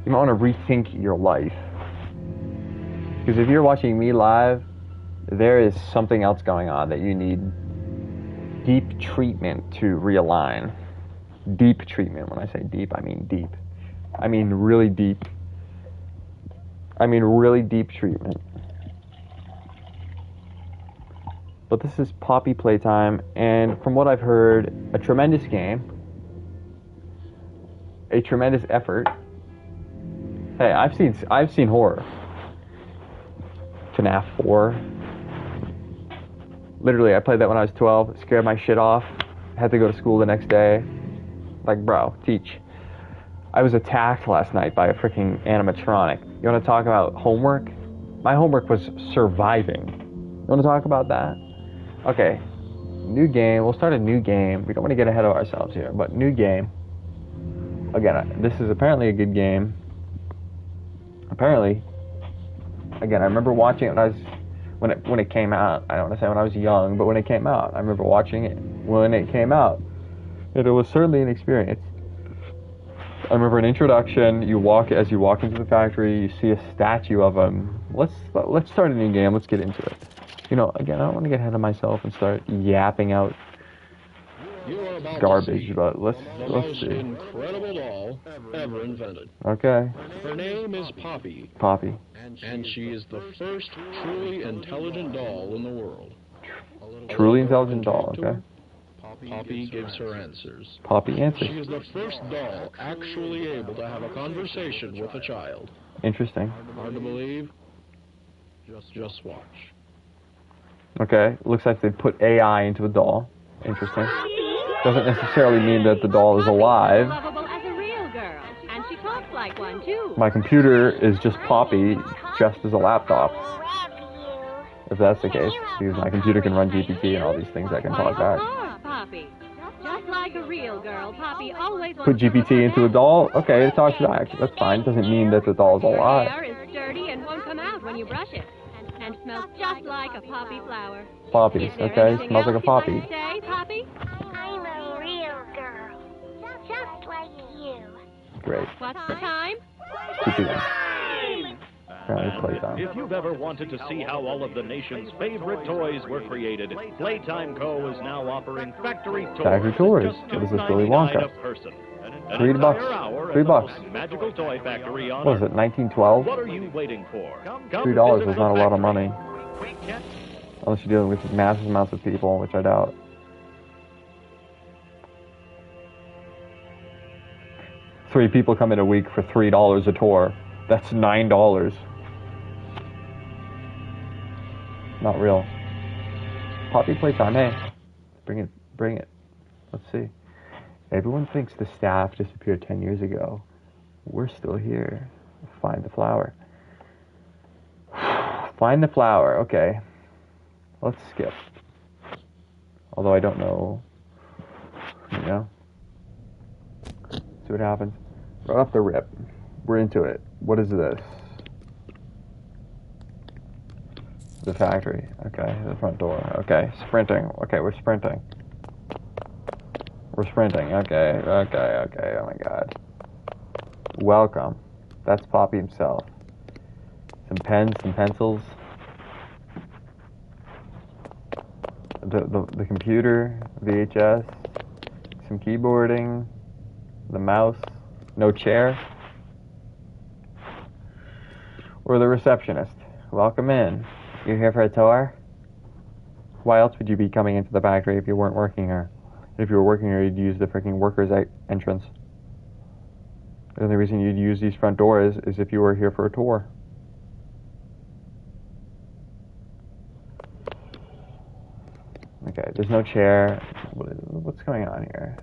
You might want to rethink your life. Because if you're watching me live, there is something else going on that you need deep treatment to realign. Deep treatment. When I say deep, I mean deep. I mean really deep. I mean really deep treatment. But this is Poppy Playtime, and from what I've heard, a tremendous game. A tremendous effort. Hey, I've seen horror. FNAF 4. Literally, I played that when I was 12. It scared my shit off. Had to go to school the next day. Like, bro, teach. I was attacked last night by a freaking animatronic. You want to talk about homework? My homework was surviving. You want to talk about that? Okay. New game. We'll start a new game. We don't want to get ahead of ourselves here, but new game. Again, this is apparently a good game. Apparently. Again, I remember watching it when it came out. I don't want to say when I was young, but when it came out. I remember watching it when it came out. And it was certainly an experience. I remember an introduction. As you walk into the factory, you see a statue of him. Let's start a new game. Let's get into it. You know, again, I don't want to get ahead of myself and start yapping out garbage, but let's most see. Incredible doll ever invented. Okay. Her name is Poppy. Poppy. And she is the first truly intelligent doll in the world. Truly intelligent doll, okay. Poppy gives her answers. Poppy answers. She is the first doll actually able to have a conversation with a child. Interesting. Hard to believe? Just watch. Okay, looks like they put AI into a doll. Interesting. Doesn't necessarily mean that the doll is alive. Lovable as a real girl, and she talks like one too. My computer is just Poppy, just as a laptop. If that's the case, because my computer can run GPT and all these things, I can talk back. Poppy. Just like a real girl, Poppy always Put GPT into a doll? Okay, it talks back. That's fine. Doesn't mean that the doll's alive. Her hair is sturdy and won't come out when you brush it. And smells just like a poppy flower. Poppies, okay? Smells like a poppy. Like to say, Poppy? I'm a real girl, just like you. Great. What's the time? Keep it in. Playtime. If you've ever wanted to see how all of the nation's favorite toys were created, Playtime Co. is now offering factory tours. Factory tours. Just What is this, Willy $2.99 Wonka? a person. An $3. entire hour $3. at the most magical toy factory on What was Earth. it, 1912? What are you waiting for? $3 was not a lot of money. Unless you're dealing with massive amounts of people, which I doubt. Three people come in a week for $3 a tour. That's $9. Not real. Poppy Playtime, hey. Bring it. Let's see. Everyone thinks the staff disappeared 10 years ago. We're still here. Find the flower. Find the flower, okay. Let's skip. Although I don't know. You know? See what happens. Right off the rip. We're into it. What is this? The factory. Okay, the front door. Okay, sprinting. Okay, we're sprinting. We're sprinting. Okay. Oh my god. Welcome. That's Poppy himself. Some pens, some pencils. The computer, VHS, some keyboarding, the mouse, no chair. We're the receptionist. Welcome in. You're here for a tour? Why else would you be coming into the factory if you weren't working here? If you were working here, you'd use the freaking workers' entrance. The only reason you'd use these front doors is if you were here for a tour. Okay, there's no chair. What's going on here?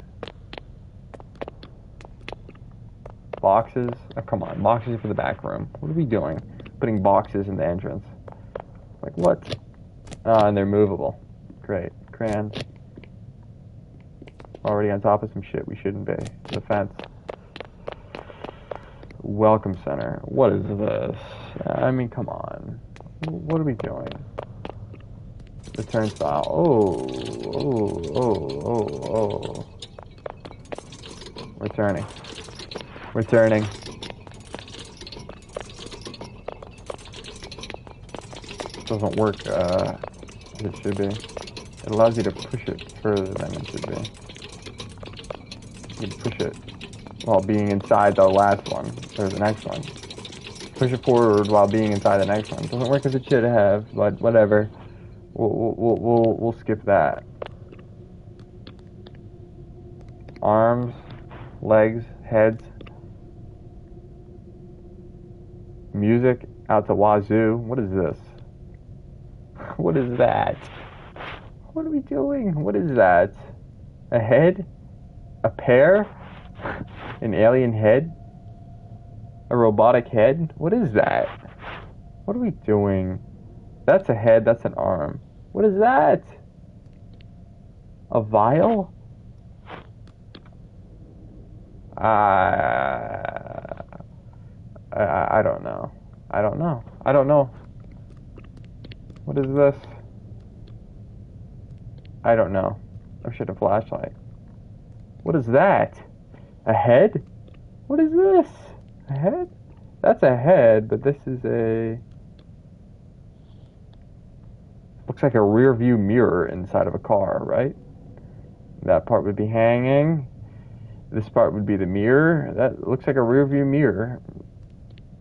Boxes? Oh, come on, boxes for the back room. What are we doing? Putting boxes in the entrance. Like, what? Oh, and they're movable. Great. Crayons. Already on top of some shit we shouldn't be. The fence. Welcome center. What is this? I mean, come on. What are we doing? The turnstile. Oh. We're turning. doesn't work as it should be. It allows you to push it further than it should be. You can push it while being inside the last one, or the next one. Push it forward while being inside the next one. Doesn't work as it should have, but whatever. We'll skip that. Arms, legs, heads. Music out to wazoo. What is this? What is that? What are we doing? What is that? A head? A pear? An alien head? A robotic head? What is that? What are we doing? That's a head, that's an arm. What is that? A vial? I don't know. I don't know. I don't know. What is this? I don't know. I should have a flashlight. What is that? A head? What is this? A head? That's a head, but this is a... Looks like a rear view mirror inside of a car, right? That part would be hanging. This part would be the mirror. That looks like a rear view mirror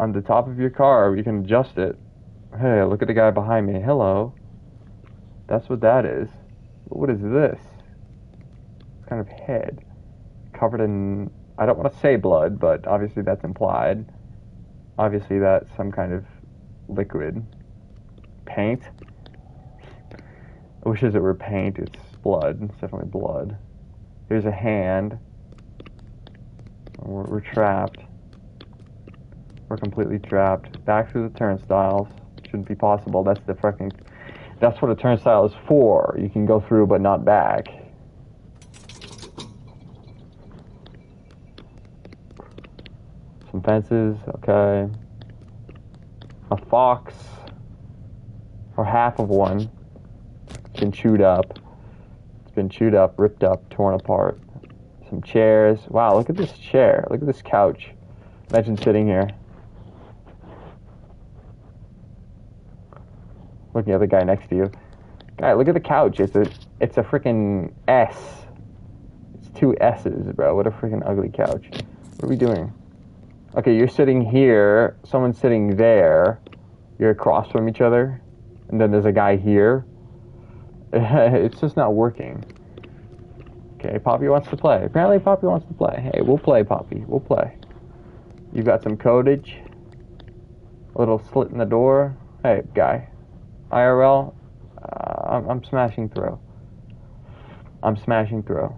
on the top of your car. You can adjust it. Hey, look at the guy behind me. Hello. That's what that is. What is this? It's kind of head. Covered in... I don't want to say blood, but obviously that's implied. Obviously that's some kind of liquid. Paint. I wish it were paint. It's blood. It's definitely blood. Here's a hand. We're trapped. We're completely trapped. Back through the turnstiles. Shouldn't be possible. That's the freaking... That's what a turnstile is for. You can go through, but not back. Some fences. Okay. A fox. Or half of one. It's been chewed up. It's been chewed up, ripped up, torn apart. Some chairs. Wow, look at this chair. Look at this couch. Imagine sitting here. Looking at the guy next to you. Guy, look at the couch. It's a freaking S. It's two S's, bro. What a freaking ugly couch. What are we doing? Okay, you're sitting here. Someone's sitting there. You're across from each other. And then there's a guy here. It's just not working. Okay, Poppy wants to play. Apparently Poppy wants to play. Hey, we'll play, Poppy. We'll play. You've got some codage. A little slit in the door. Hey, guy. IRL, I'm smashing through. I'm smashing through.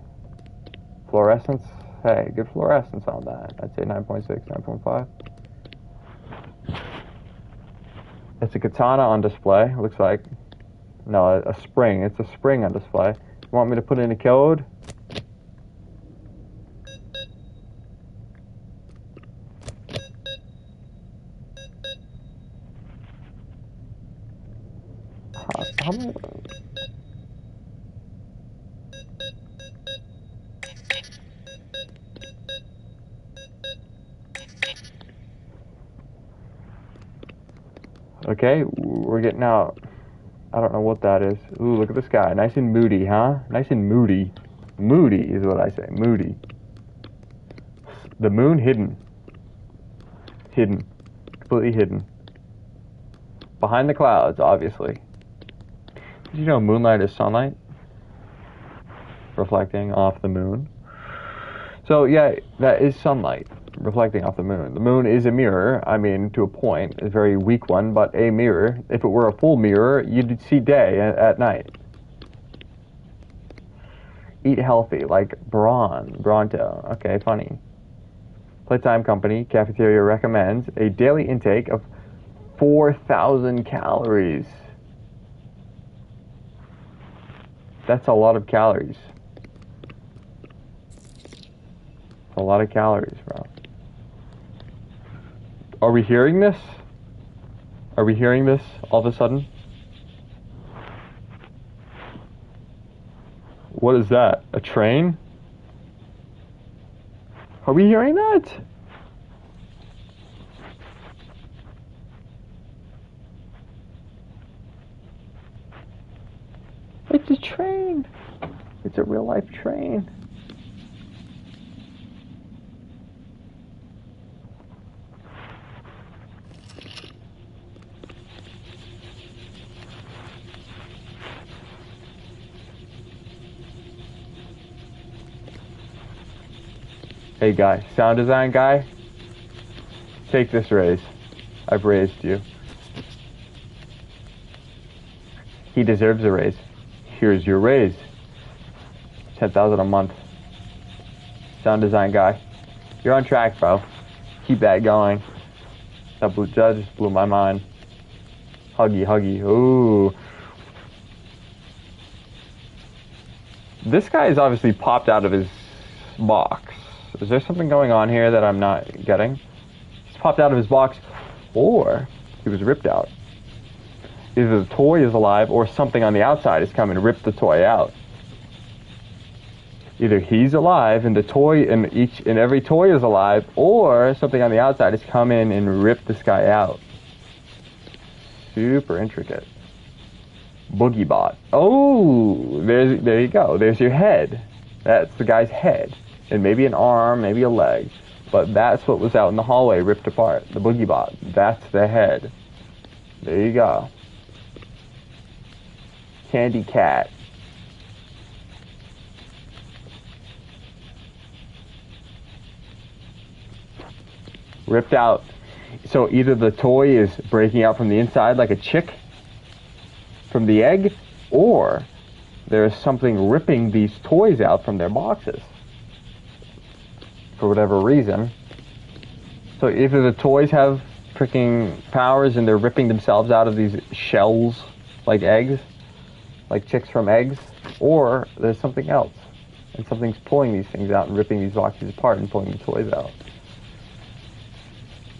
Fluorescence, hey, good fluorescence on that. I'd say 9.6, 9.5. It's a katana on display, looks like. No, a spring. It's a spring on display. You want me to put in a code? How many... Okay, we're getting out. I don't know what that is. Ooh, look at the sky. Nice and moody, huh? Nice and moody. Moody is what I say. Moody. The moon hidden. Hidden. Completely hidden. Behind the clouds, obviously. Did you know moonlight is sunlight? Reflecting off the moon. So, yeah, that is sunlight. Reflecting off the moon. The moon is a mirror, I mean, to a point, a very weak one, but a mirror. If it were a full mirror, you'd see day at night. Eat healthy, like Bronto. Okay, funny. Playtime Company, cafeteria recommends a daily intake of 4,000 calories. That's a lot of calories. A lot of calories, bro. Are we hearing this? Are we hearing this all of a sudden? What is that? A train? Are we hearing that? It's a train. It's a real life train. Hey guy, sound design guy, take this raise. I've raised you. He deserves a raise. Here's your raise. 10,000 a month. Sound design guy, you're on track, bro. Keep that going. That just blew my mind. Huggy, huggy. Ooh. This guy is obviously popped out of his box. Is there something going on here that I'm not getting? He's popped out of his box, or he was ripped out. Either the toy is alive, or something on the outside is coming to rip the toy out. Either he's alive, and the toy, and every toy is alive, or something on the outside is come in and rip this guy out. Super intricate. Boogie Bot. Oh, there you go. There's your head. That's the guy's head. And maybe an arm, maybe a leg. But that's what was out in the hallway, ripped apart. The Boogie Bot. That's the head. There you go. Candy Cat. Ripped out. So either the toy is breaking out from the inside like a chick from the egg, or there's something ripping these toys out from their boxes for whatever reason. So either the toys have freaking powers and they're ripping themselves out of these shells like eggs, like chicks from eggs, or there's something else and something's pulling these things out and ripping these boxes apart and pulling the toys out.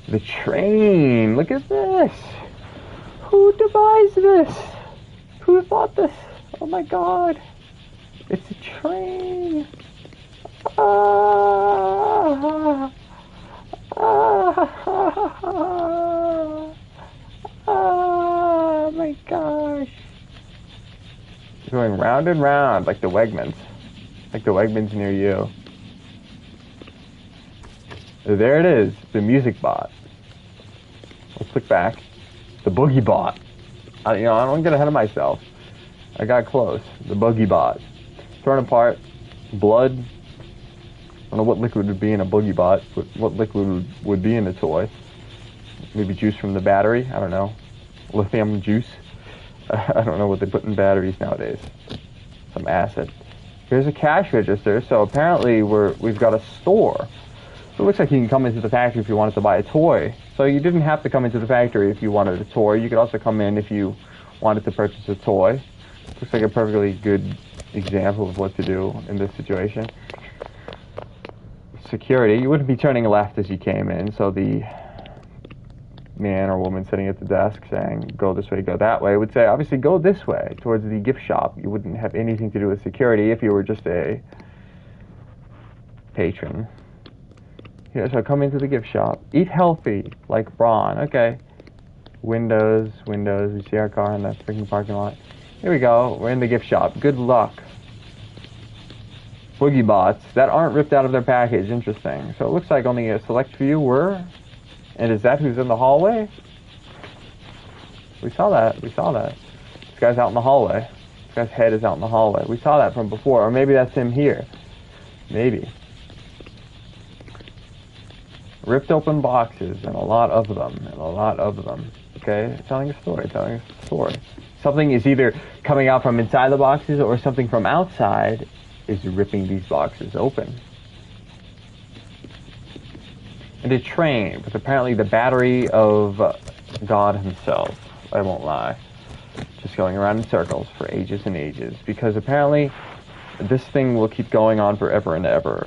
The train, look at this. Who devised this? Who thought this? Oh my god. It's a train. Ah, oh my gosh. Going round and round like the Wegmans. Like the Wegmans near you. There it is, the music bot. Let's click back. The boogie bot. I don't get ahead of myself. I got close. The boogie bot. Torn apart. Blood. I don't know what liquid would be in a boogie bot, but what liquid would be in the toy. Maybe juice from the battery. I don't know. Lithium juice. I don't know what they put in batteries nowadays. Some acid. Here's a cash register. So apparently we've got a store. So it looks like you can come into the factory if you wanted to buy a toy. So you didn't have to come into the factory if you wanted a toy. You could also come in if you wanted to purchase a toy. Looks like a perfectly good example of what to do in this situation. Security. You wouldn't be turning left as you came in, so the man or woman sitting at the desk saying, go this way, go that way, would say, obviously, go this way, towards the gift shop. You wouldn't have anything to do with security if you were just a patron. Here, so come into the gift shop. Eat healthy, like Braun. Okay. Windows. We see our car in that freaking parking lot. Here we go. We're in the gift shop. Good luck. Boogie bots that aren't ripped out of their package. Interesting. So it looks like only a select few were. And is that who's in the hallway? We saw that. This guy's out in the hallway. This guy's head is out in the hallway. We saw that from before. Or maybe that's him here. Maybe. Ripped open boxes, and a lot of them. Okay? Telling a story. Something is either coming out from inside the boxes, or something from outside is ripping these boxes open. And a train with apparently the battery of God himself. I won't lie. Just going around in circles for ages and ages. Because apparently this thing will keep going on forever and ever.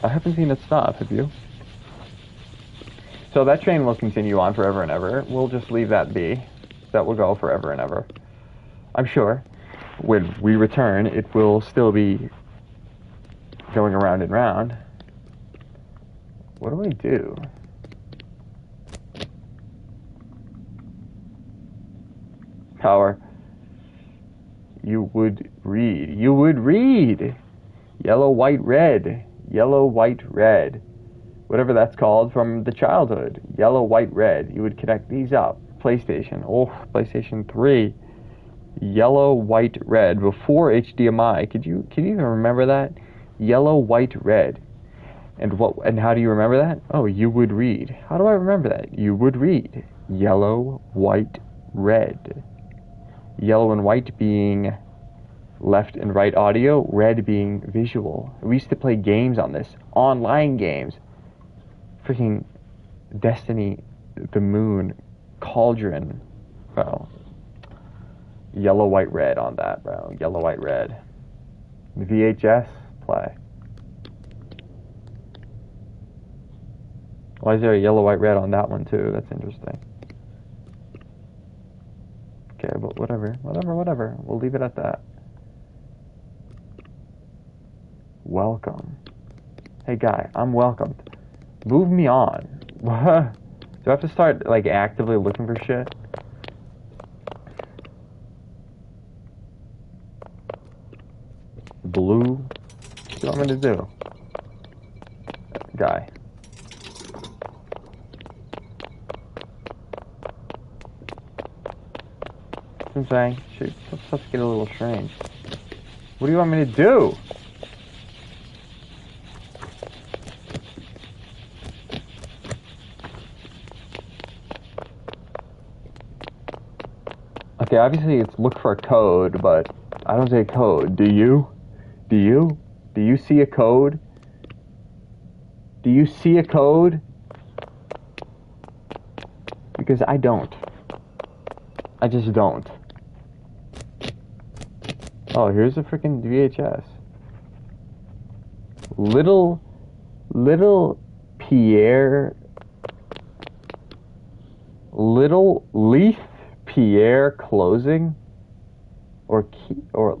I haven't seen it stop, have you? So that train will continue on forever and ever. We'll just leave that be. That will go forever and ever. I'm sure when we return, it will still be going around and round. What do I do? Power. You would read. You would read. Yellow, white, red. Yellow, white, red. Whatever that's called from the childhood. Yellow, white, red. You would connect these up. PlayStation. Oh, PlayStation 3. Yellow, white, red. Before HDMI. Can you even remember that? Yellow, white, red. And how do you remember that? Oh, you would read. How do I remember that? You would read. Yellow, white, red. Yellow and white being left and right audio, red being visual. We used to play games on this. Online games. Freaking Destiny, the Moon, Cauldron. Bro. Yellow, white, red on that, bro. Yellow, white, red. VHS, play. Why is there a yellow, white, red on that one too? That's interesting. Okay, but whatever. We'll leave it at that. Welcome. Hey guy, I'm welcomed. Move me on. Do I have to start like actively looking for shit? Blue? What do you want me to do? Guy. I'm saying, shoot, stuff's getting a little strange. What do you want me to do? Okay, obviously it's look for a code, but I don't see a code. Do you? Do you? Do you see a code? Do you see a code? Because I don't. I just don't. Oh, here's a freaking VHS. Little Pierre. Little Leaf Pierre closing? Or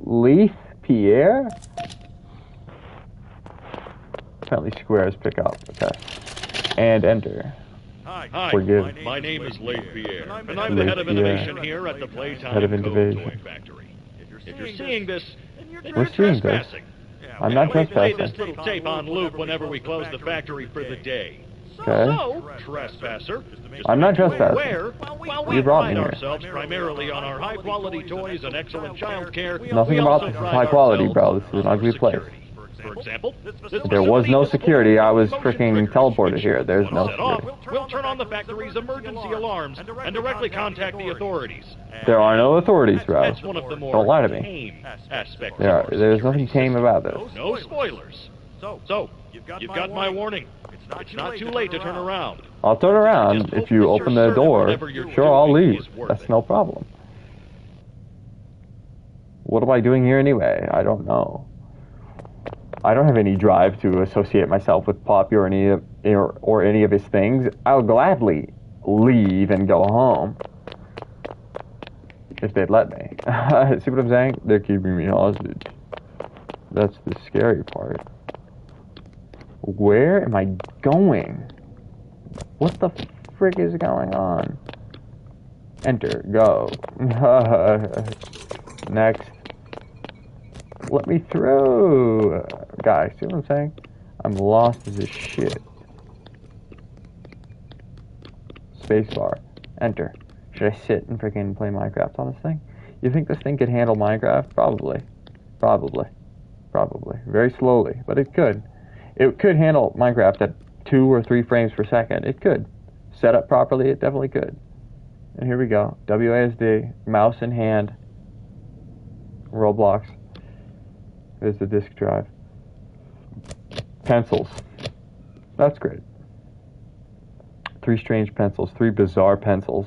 Leaf Pierre? Apparently squares pick up. Okay. And enter. Hi, Forgive. my name is Leif Pierre, and I'm the head of innovation here at the Playtime Head of Code innovation. Toy Factory. If you're seeing this, then We're you're seeing this. trespassing. I'm not Play trespassing. this little tape on loop whenever we close the factory for the day. Okay. So, trespasser, I'm not trespassing. Where, while we You brought pride me here. ourselves primarily on our high-quality toys and excellent child care, Nothing we about also this is pride high quality, ourselves bro. This is on an our ugly place. security. For example, There was no security. I was freaking teleported here. There's no set off, security. we'll turn on the factory's emergency alarms and directly contact the authorities. There are no authorities, bro. That's one of the more Don't lie to me. tame aspects There's of our nothing security tame system. about this. No spoilers. So, you've got my warning. It's not too late to turn around. I'll turn around if you open the door. Sure, I'll leave. That's no problem. What am I doing here anyway? I don't know. I don't have any drive to associate myself with Poppy or any of his things. I'll gladly leave and go home if they'd let me. See what I'm saying? They're keeping me hostage. That's the scary part. Where am I going? What the frick is going on? Enter. Go. Next. Let me through. Guys, see what I'm saying? I'm lost as a shit. Spacebar. Enter. Should I sit and freaking play Minecraft on this thing? You think this thing could handle Minecraft? Probably. Very slowly, but it could. It could handle Minecraft at 2 or 3 frames per second. It could. Set up properly, it definitely could. And here we go. WASD, mouse in hand. Roblox. There's the disk drive. Pencils. That's great. 3 strange pencils. 3 bizarre pencils.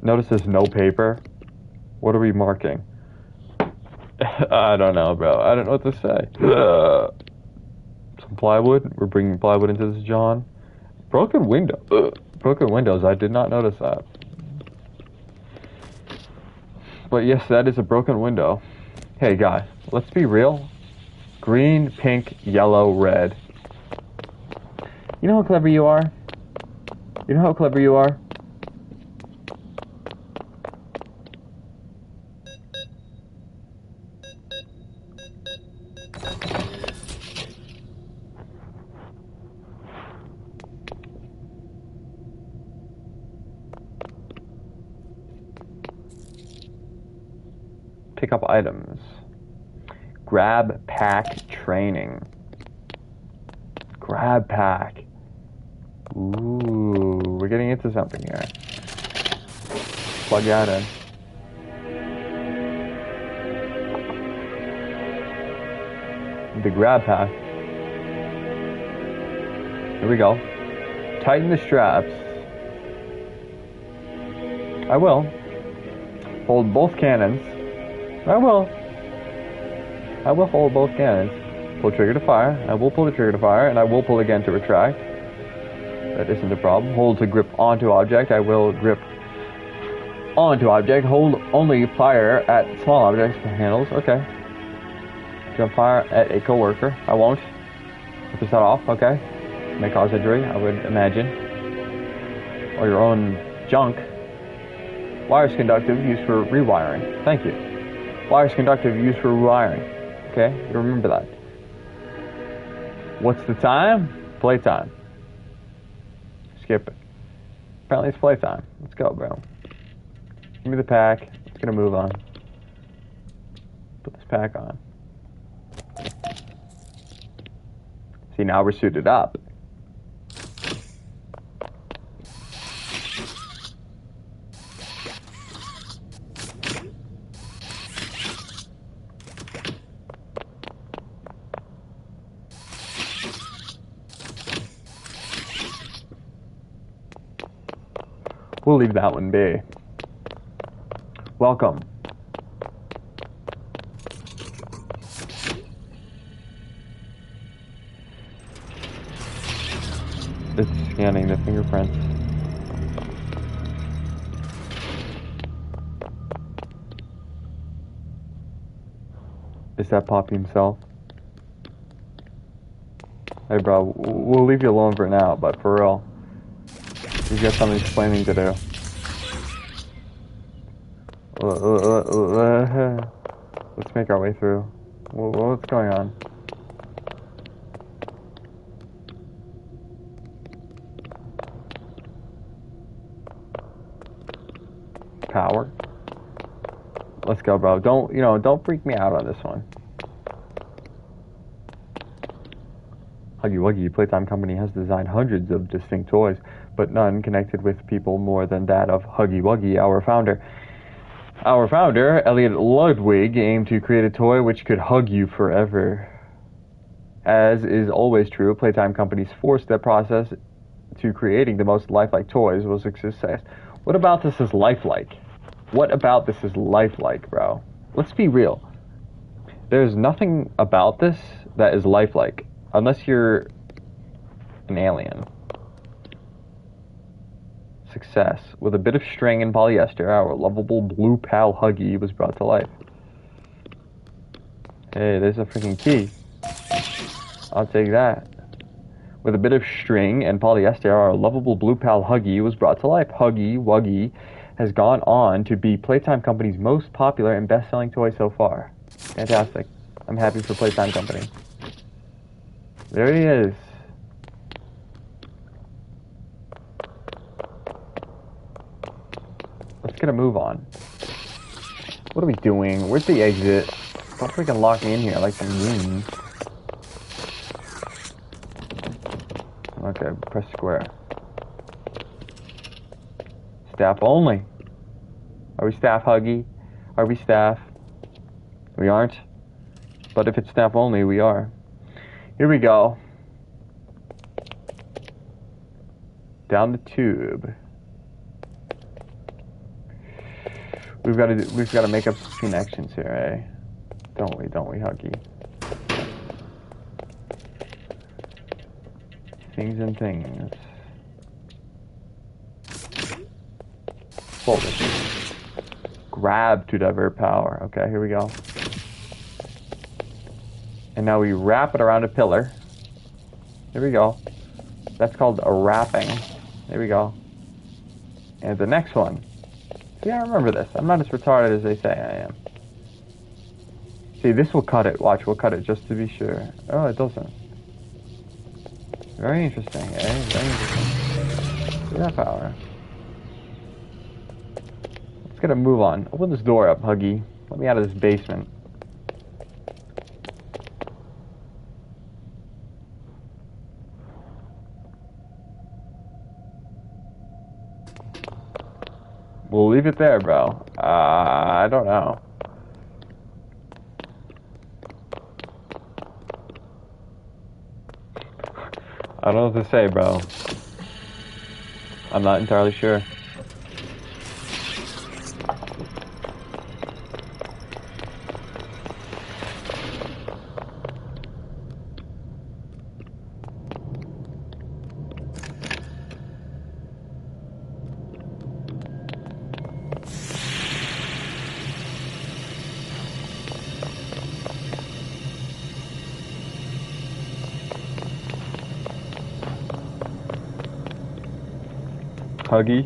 Notice there's no paper. What are we marking? I don't know, bro. I don't know what to say. Some plywood. We're bringing plywood into this, John. Broken window. Broken windows. I did not notice that. But yes, that is a broken window. Hey, guys. Let's be real. Green, pink, yellow, red. You know how clever you are? You know how clever you are? Pick up items. Grab pack training. Grab pack. Ooh, we're getting into something here. Plug that in. The grab pack. Here we go. Tighten the straps. I will. Hold both cannons. I will hold both cannons. Pull trigger to fire. I will pull the trigger to fire, and I will pull again to retract. That isn't a problem. Hold to grip onto object. I will grip onto object. Hold only fire at small objects handles. Okay. Jump fire at a coworker. I won't. Put that off. Okay. May cause injury, I would imagine. Or your own junk. Wires conductive, used for rewiring. Thank you. Wires conductive, used for rewiring. Okay, you remember that. What's the time? Playtime. Skip it. Apparently it's playtime. Let's go, bro. Give me the pack. Let's get a move on. Put this pack on. See, now we're suited up. We'll leave that one be. Welcome. It's scanning the fingerprints. Is that Poppy himself? Hey bro, we'll leave you alone for now, but for real. We've got something explaining to do. Let's make our way through. What's going on? Power. Let's go, bro. Don't freak me out on this one. Huggy Wuggy Playtime Company has designed hundreds of distinct toys, but none connected with people more than that of Huggy Wuggy, our founder. Our founder, Elliot Ludwig, aimed to create a toy which could hug you forever. As is always true, Playtime Company's four-step process to creating the most lifelike toys was a success. What about this is lifelike? What about this is lifelike, bro? Let's be real. There's nothing about this that is lifelike, unless you're an alien. Success. With a bit of string and polyester, our lovable blue pal Huggy was brought to life. Hey, there's a freaking key. I'll take that. With a bit of string and polyester, our lovable blue pal Huggy was brought to life. Huggy Wuggy has gone on to be Playtime Company's most popular and best-selling toy so far. Fantastic. I'm happy for Playtime Company. There he is. Let's get a move on. What are we doing? Where's the exit? Don't freaking lock me in here like some goons. Okay, press square. Staff only. Are we staff, Huggy? Are we staff? We aren't. But if it's staff only, we are. Here we go. Down the tube. We've got to make up some connections here, eh? Don't we, Huggy? Things and things. Fold it. Grab to divert power. Okay, here we go. And now we wrap it around a pillar. Here we go. That's called a wrapping. There we go. And the next one. See, I remember this. I'm not as retarded as they say I am. See, this will cut it. Watch, we'll cut it just to be sure. Oh, it doesn't. Very interesting, eh? Very interesting. See that power. Let's get a move on. Open this door up, Huggy. Let me out of this basement. We'll leave it there, bro. I don't know. I don't know what to say, bro. I'm not entirely sure. Huggy.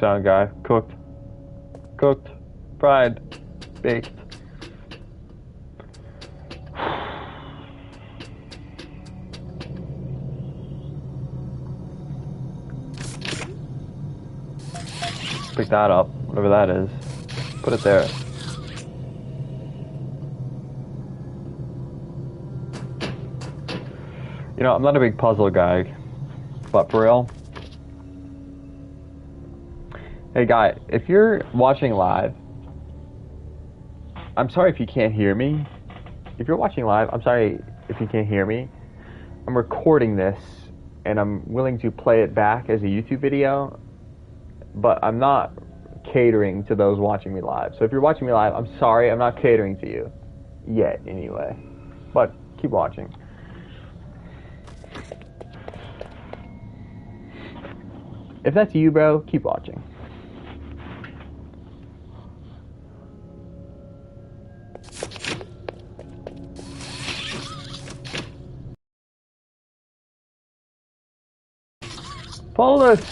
Sound guy. Cooked. Cooked. Fried. Baked. Pick that up, whatever that is. Put it there. You know, I'm not a big puzzle guy, but for real. Hey guy, if you're watching live, I'm sorry if you can't hear me. If you're watching live, I'm sorry if you can't hear me. I'm recording this, and I'm willing to play it back as a YouTube video, but I'm not catering to those watching me live. So if you're watching me live, I'm sorry, I'm not catering to you. Yet, anyway. But keep watching. If that's you, bro, keep watching. Pull it!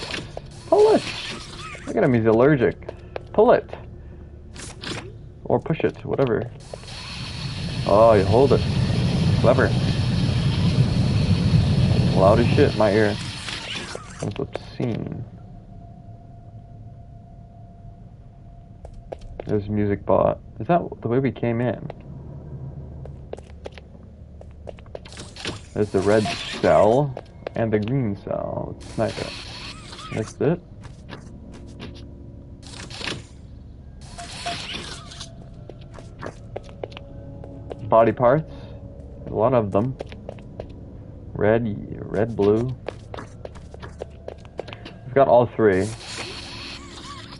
Pull it! Look at him, he's allergic. Pull it! Or push it, whatever. Oh, you hold it. Clever. Loud as shit in my ear. Sounds obscene. There's music bot. Is that the way we came in? There's the red cell and the green cell. Let's snipe it. Missed it. Body parts. A lot of them. Red, blue. We've got all three.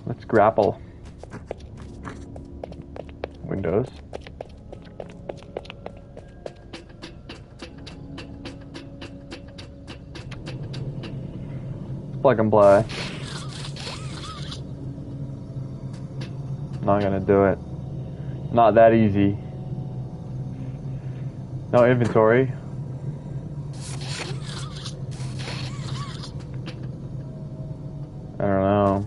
Let's grapple. Windows. Plug and play. Not gonna do it. Not that easy. No inventory. I don't know.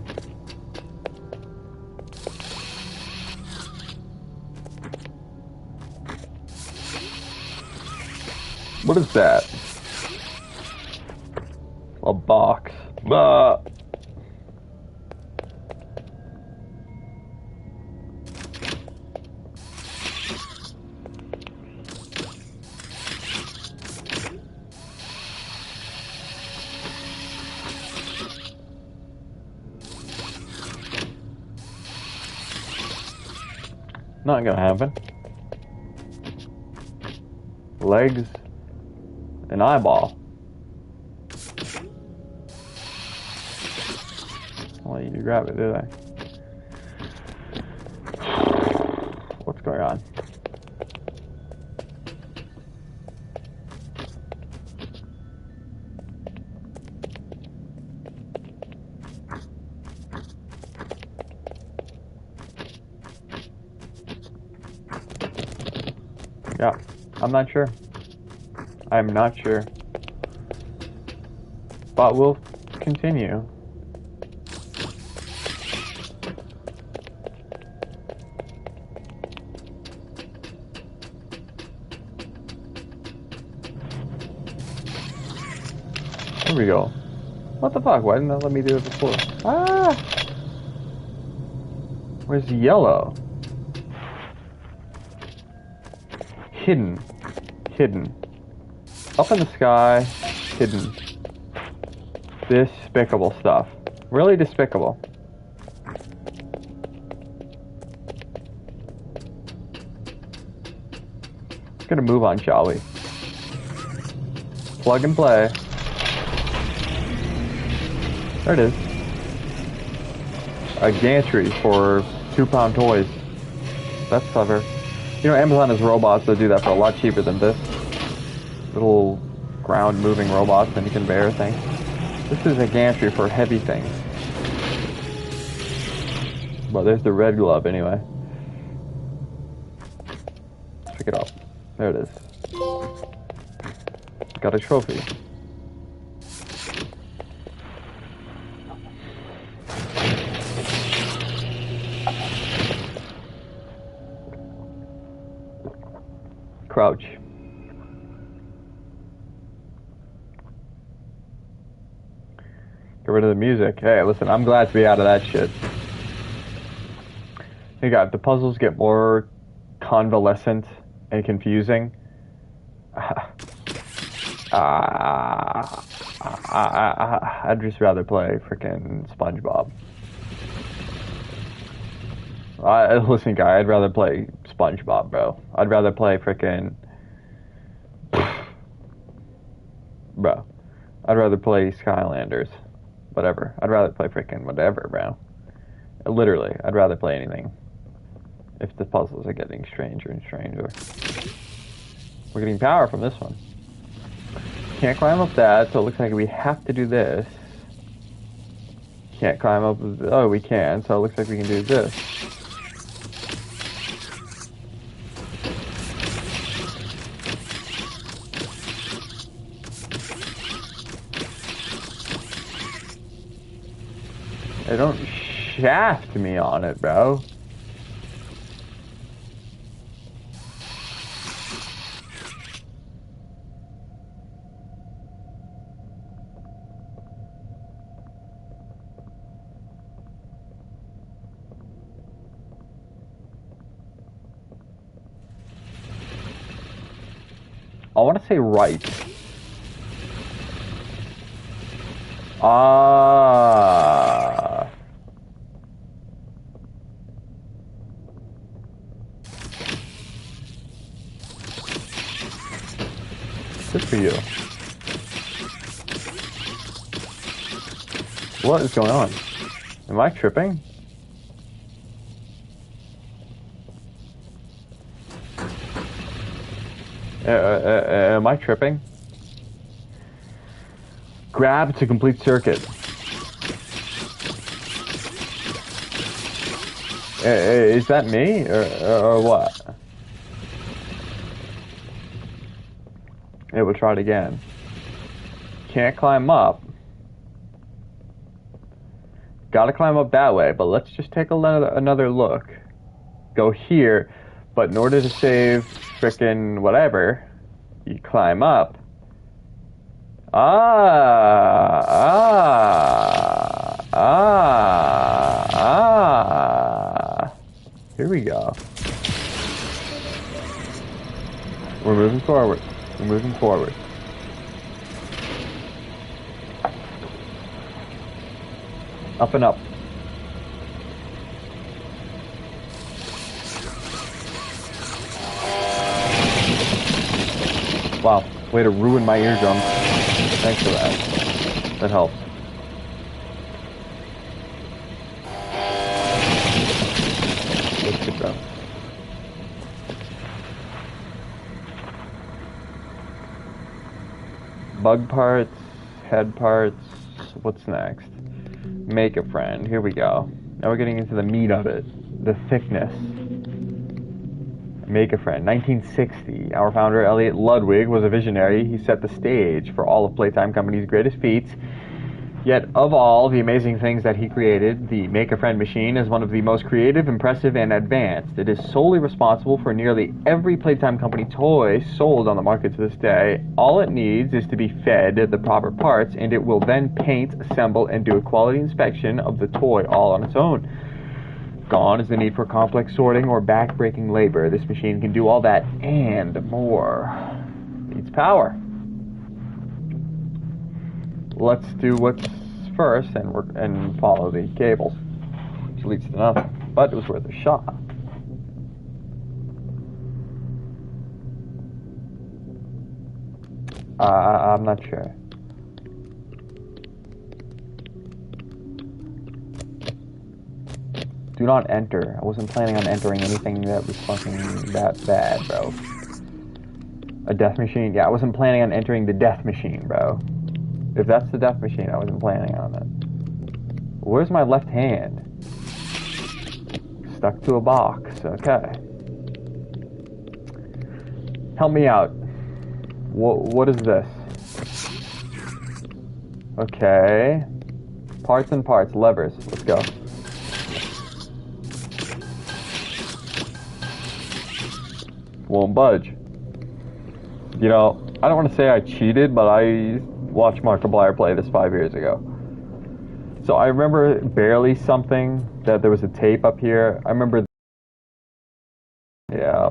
What is that? A box. Bah. Not gonna happen. Legs. An eyeball. I'll let you grab it, did I? What's going on? Yeah, I'm not sure. I'm not sure. But we'll continue. There we go. What the fuck? Why didn't that let me do it before? Ah! Where's the yellow? Hidden. Hidden. Up in the sky. Hidden. Despicable stuff. Really despicable. Let's get a move on, shall we? Plug and play. There it is. A gantry for 2-pound toys. That's clever. You know, Amazon has robots that do that for a lot cheaper than this. Little ground-moving robots and conveyor things. This is a gantry for heavy things. Well, there's the red glove anyway. Pick it up. There it is. Got a trophy. Crouch. Get rid of the music. Hey, listen, I'm glad to be out of that shit. Hey, God, the puzzles get more convalescent and confusing. I'd just rather play frickin' SpongeBob. Listen, guy, I'd rather play SpongeBob, bro. I'd rather play frickin'... Bro. I'd rather play Skylanders. Whatever. I'd rather play frickin' whatever, bro. Literally, I'd rather play anything. If the puzzles are getting stranger and stranger. We're getting power from this one. Can't climb up that, so it looks like we have to do this. Can't climb up... Oh, we can, so it looks like we can do this. Hey, don't shaft me on it, bro. I want to say right. Good for you. What is going on? Am I tripping? Am I tripping? Grab to complete circuit. Is that me or what? Yeah, we'll try it again. Can't climb up. Gotta climb up that way, but let's just take another look. Go here, but in order to save frickin' whatever, you climb up. Here we go. We're moving forward. We're moving forward. Up and up. Wow, way to ruin my eardrums. Thanks for that. That helps. Let's get done. Bug parts, head parts, what's next? Make a friend, here we go. Now we're getting into the meat of it, the thickness. Make a friend, 1960. Our founder, Elliot Ludwig, was a visionary. He set the stage for all of Playtime Company's greatest feats. Yet, of all the amazing things that he created, the Make-A-Friend machine is one of the most creative, impressive, and advanced. It is solely responsible for nearly every Playtime Company toy sold on the market to this day. All it needs is to be fed the proper parts, and it will then paint, assemble, and do a quality inspection of the toy all on its own. Gone is the need for complex sorting or back-breaking labor. This machine can do all that and more. Needs power. Let's do what's first and follow the cables, which leads to nothing, but it was worth a shot. I'm not sure. Do not enter. I wasn't planning on entering anything that was fucking that bad, bro. A death machine? Yeah, I wasn't planning on entering the death machine, bro. If that's the death machine, I wasn't planning on it. Where's my left hand? Stuck to a box. Okay. Help me out. What is this? Okay. Parts and parts. Levers. Let's go. Won't budge. You know, I don't want to say I cheated, but I watched Markiplier play this 5 years ago. So I remember barely something, that there was a tape up here. I remember... Yeah.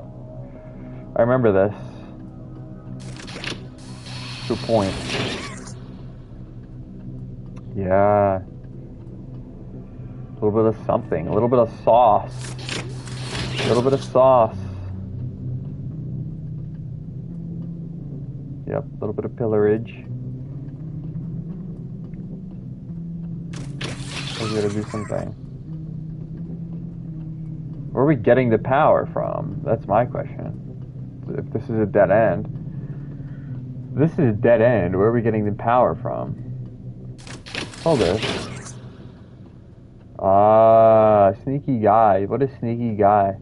I remember this. Good point. Yeah. A little bit of something. A little bit of sauce. A little bit of sauce. Yep, a little bit of pillarage. We gotta do something. Where are we getting the power from? That's my question. If this is a dead end. If this is a dead end, where are we getting the power from? Hold this. Sneaky guy. What a sneaky guy.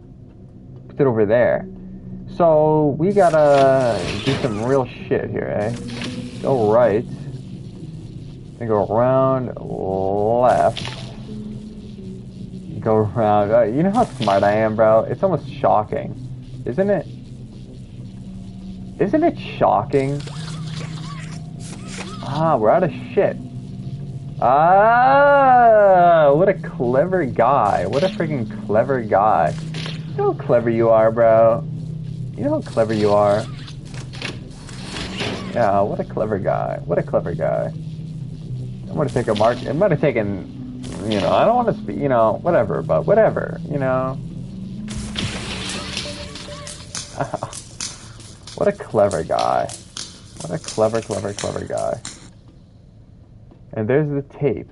Put it over there. So, we gotta do some real shit here, eh? Go right. Then go around, left. Go around. You know how smart I am, bro? It's almost shocking. Isn't it? Isn't it shocking? Ah, we're out of shit. Ah, what a clever guy. What a freaking clever guy. You know how clever you are, bro? You know how clever you are? Yeah, what a clever guy. What a clever guy. I'm gonna take a mark. It might have taken, you know, I don't want to speak, you know, whatever, but whatever, you know. What a clever guy. What a clever, clever, clever guy. And there's the tape.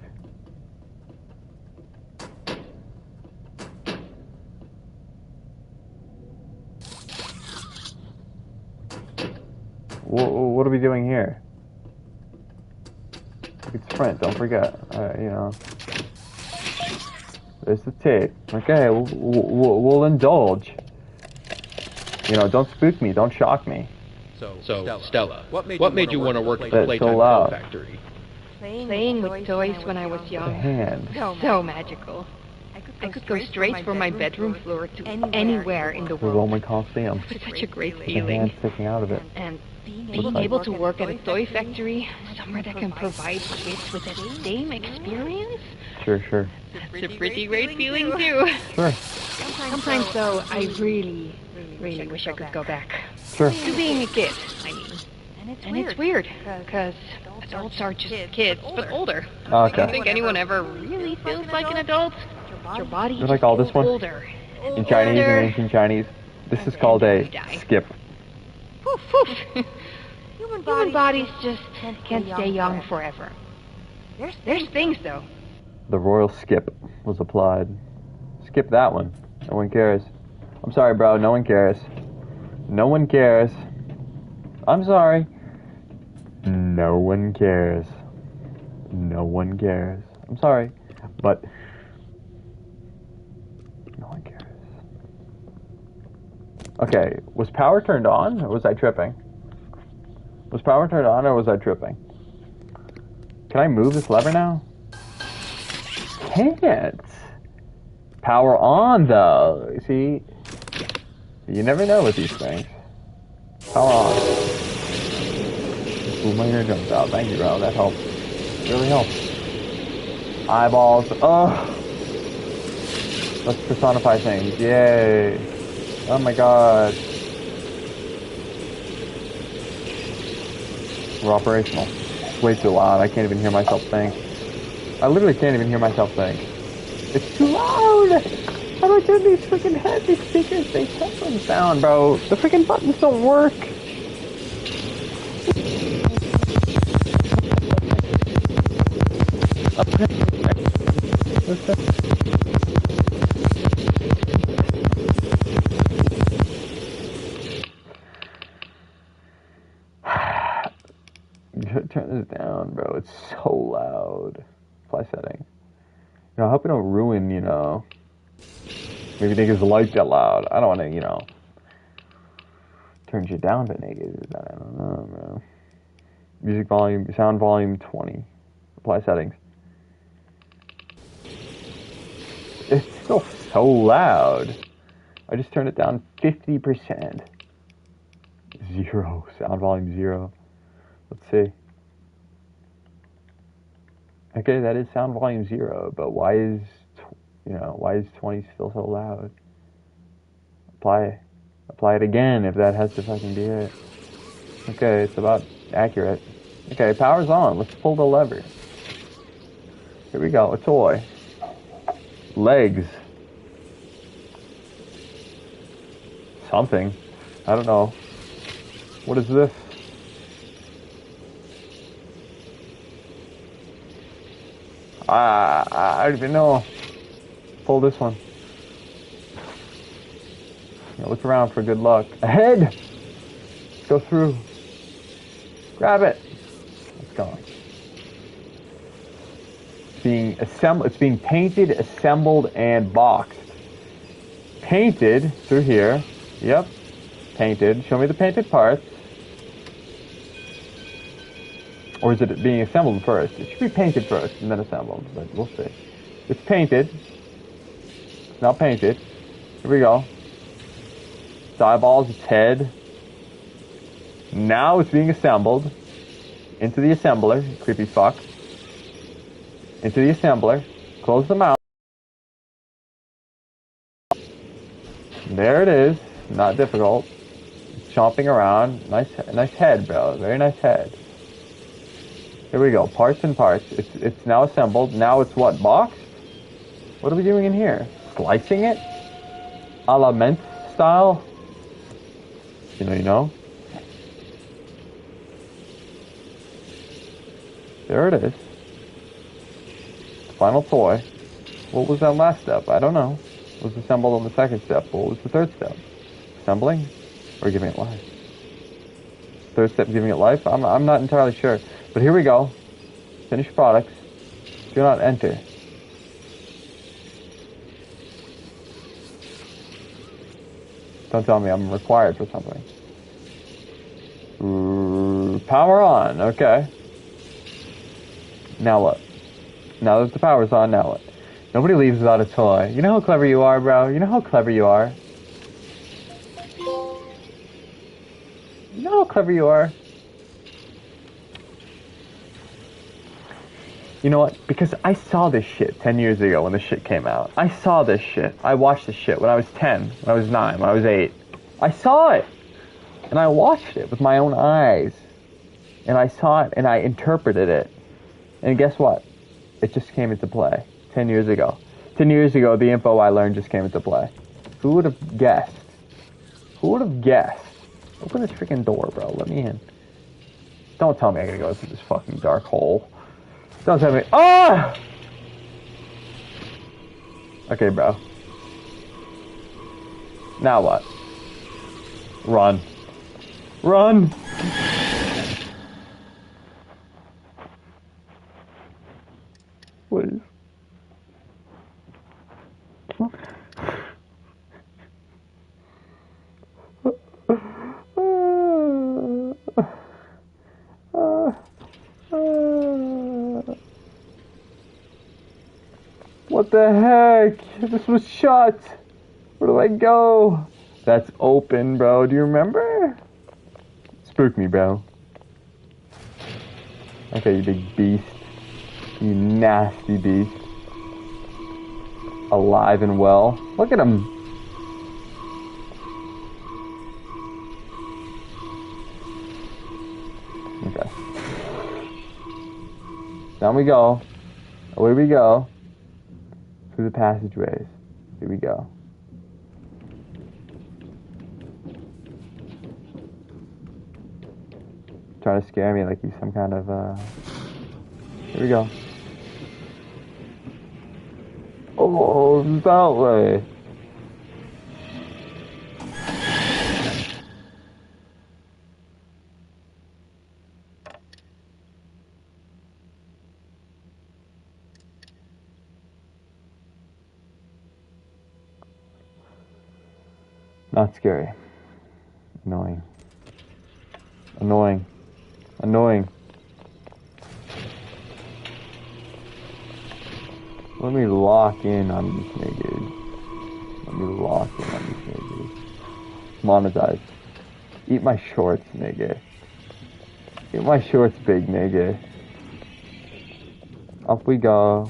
What are we doing here? We can sprint, don't forget. You know. There's the tape. Okay, we'll indulge. You know, don't spook me, don't shock me. So Stella, what made you want to work at the That's Playtime so loud. Factory? Playing with toys when I was The young. hand. So magical. I could go straight from my bedroom floor to anywhere in the The world. Roman Coliseum. It was such a great With the feeling. hand sticking out of it. And being able to work at a toy factory, somewhere that can provide kids with that same experience, Sure, sure. that's a pretty great feeling too. Sure, Sometimes though, I really wish I could go back. sure. To being a kid, I mean. And it's weird, because adults are just kids, but older. Oh, I don't okay. think anyone ever really feels like an adult. Your body You just like all this feels one? older. In Chinese, in Older. ancient Chinese, this is called a skip. Poof, poof. Human bodies just can't stay young forever. There's things, though. The royal skip was applied. Skip that one. No one cares. I'm sorry, bro. No one cares. No one cares. I'm sorry. No one cares. No one cares. I'm sorry, but no one cares. Okay, was power turned on, or was I tripping? Was power turned on, or was I tripping? Can I move this lever now? Can't. Power on though. See? You never know with these things. Power on. Ooh, my eardrums out. Thank you, bro. That helps. It really helps. Eyeballs. Oh! Let's personify things. Yay. Oh my god. We're operational. It's way too loud. I can't even hear myself think. I literally can't even hear myself think. It's too loud! How do I turn these freaking heads, these speakers, these headphones down, bro? The freaking buttons don't work. Turn this down, bro. It's so loud. Apply settings. You know, I hope we don't ruin, you know. Maybe think his lights that loud. I don't want to, you know. Turn shit down to negative. I don't know, bro. Music volume, sound volume 20. Apply settings. It's still so loud. I just turned it down 50%. 0. Sound volume 0. Let's see. Okay, that is sound volume 0, but why is, you know, why is 20 still so loud? Apply it again if that has to fucking be it. Okay, it's about accurate. Okay, power's on. Let's pull the lever. Here we go, a toy. Legs. Something. I don't know. What is this? I don't even know. Pull this one. Look around for good luck. Ahead! Let's go through. Grab it. It's gone. It's being assembled. It's being painted, assembled, and boxed. Painted through here. Yep. Painted. Show me the painted parts. Or is it being assembled first? It should be painted first and then assembled, but we'll see. It's painted. It's now painted. Here we go. Its eyeballs, its head. Now it's being assembled into the assembler. Creepy fuck. Into the assembler. Close the mouth. There it is. Not difficult. It's chomping around. Nice head, bro. Very nice head. Here we go. Parts and parts. It's now assembled. Now it's what? Boxed? What are we doing in here? Slicing it? A la mint style? You know? There it is. Final toy. What was that last step? I don't know. It was assembled on the second step. What was the third step? Assembling? Or giving it life? Third step, giving it life? I'm not entirely sure. But here we go. Finished products. Do not enter. Don't tell me I'm required for something. Power on. Okay. Now what? Now that the power's on, now what? Nobody leaves without a toy. You know how clever you are, bro? You know how clever you are? You know how clever you are? You know what? Because I saw this shit 10 years ago when this shit came out. I saw this shit. I watched this shit when I was 10, when I was 9, when I was 8. I saw it! And I watched it with my own eyes. And I saw it and I interpreted it. And guess what? It just came into play 10 years ago. 10 years ago, the info I learned just came into play. Who would have guessed? Who would have guessed? Open this freaking door, bro. Let me in. Don't tell me I gotta go through this fucking dark hole. Don't tell me. Ah! Okay, bro. Now what? Run. Run! Please. What the heck? This was shut. Where do I go? That's open, bro. Do you remember? Spook me, bro. Okay, you big beast. You nasty beast. Alive and well. Look at him. Okay. Down we go. Away we go. Through the passageways. Here we go. Trying to scare me like he's some kind of, Here we go. Oh, that way. Not scary. Annoying. Annoying. Annoying. Let me lock in on these niggas. Let me lock in on these niggas. Monetize. Eat my shorts, nigga. Eat my shorts, big nigga. Up we go.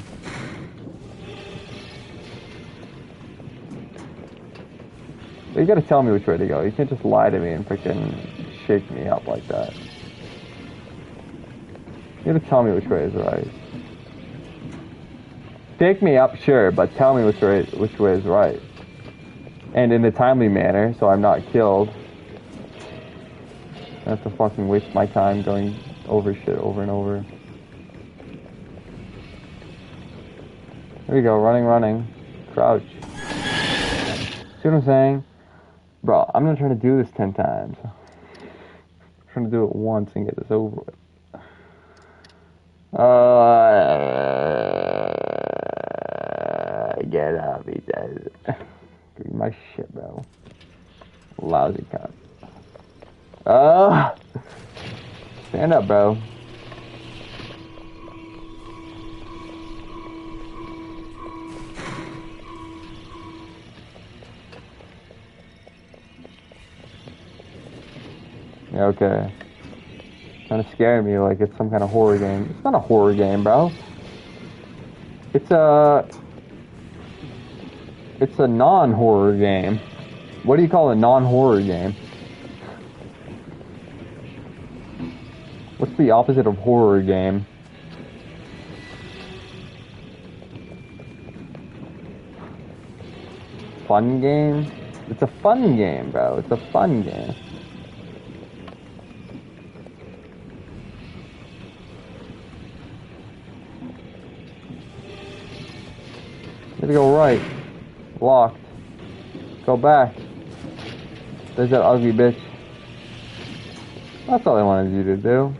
You gotta tell me which way to go. You can't just lie to me and freaking shake me up like that. You gotta tell me which way is right. Take me up, sure, but tell me which way is right. And in a timely manner, so I'm not killed. I have to fucking waste my time going over shit over and over. There we go, running. Crouch. See what I'm saying? Bro, I'm not trying to do this 10 times. I'm trying to do it once and get this over with. Get up, he says. Give me my shit, bro. Lousy cunt. Stand up, bro. Yeah, okay. Trying to scare me like it's some kind of horror game. It's not a horror game, bro. It's a non-horror game. What do you call a non-horror game? What's the opposite of horror game? Fun game? It's a fun game, bro. It's a fun game. Gotta go right. Locked. Go back. There's that ugly bitch. That's all I wanted you to do.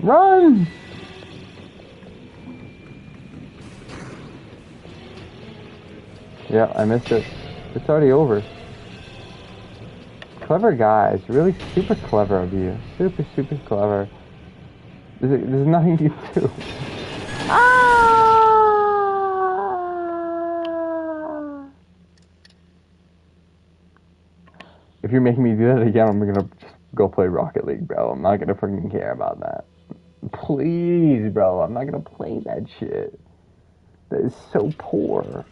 Run! Yeah, I missed it. It's already over. Clever guys. Really super clever of you. Super, super clever. There's nothing you can do. If you're making me do that again, I'm gonna just go play Rocket League, bro. I'm not gonna freaking care about that. Please, bro. I'm not gonna play that shit. That is so poor.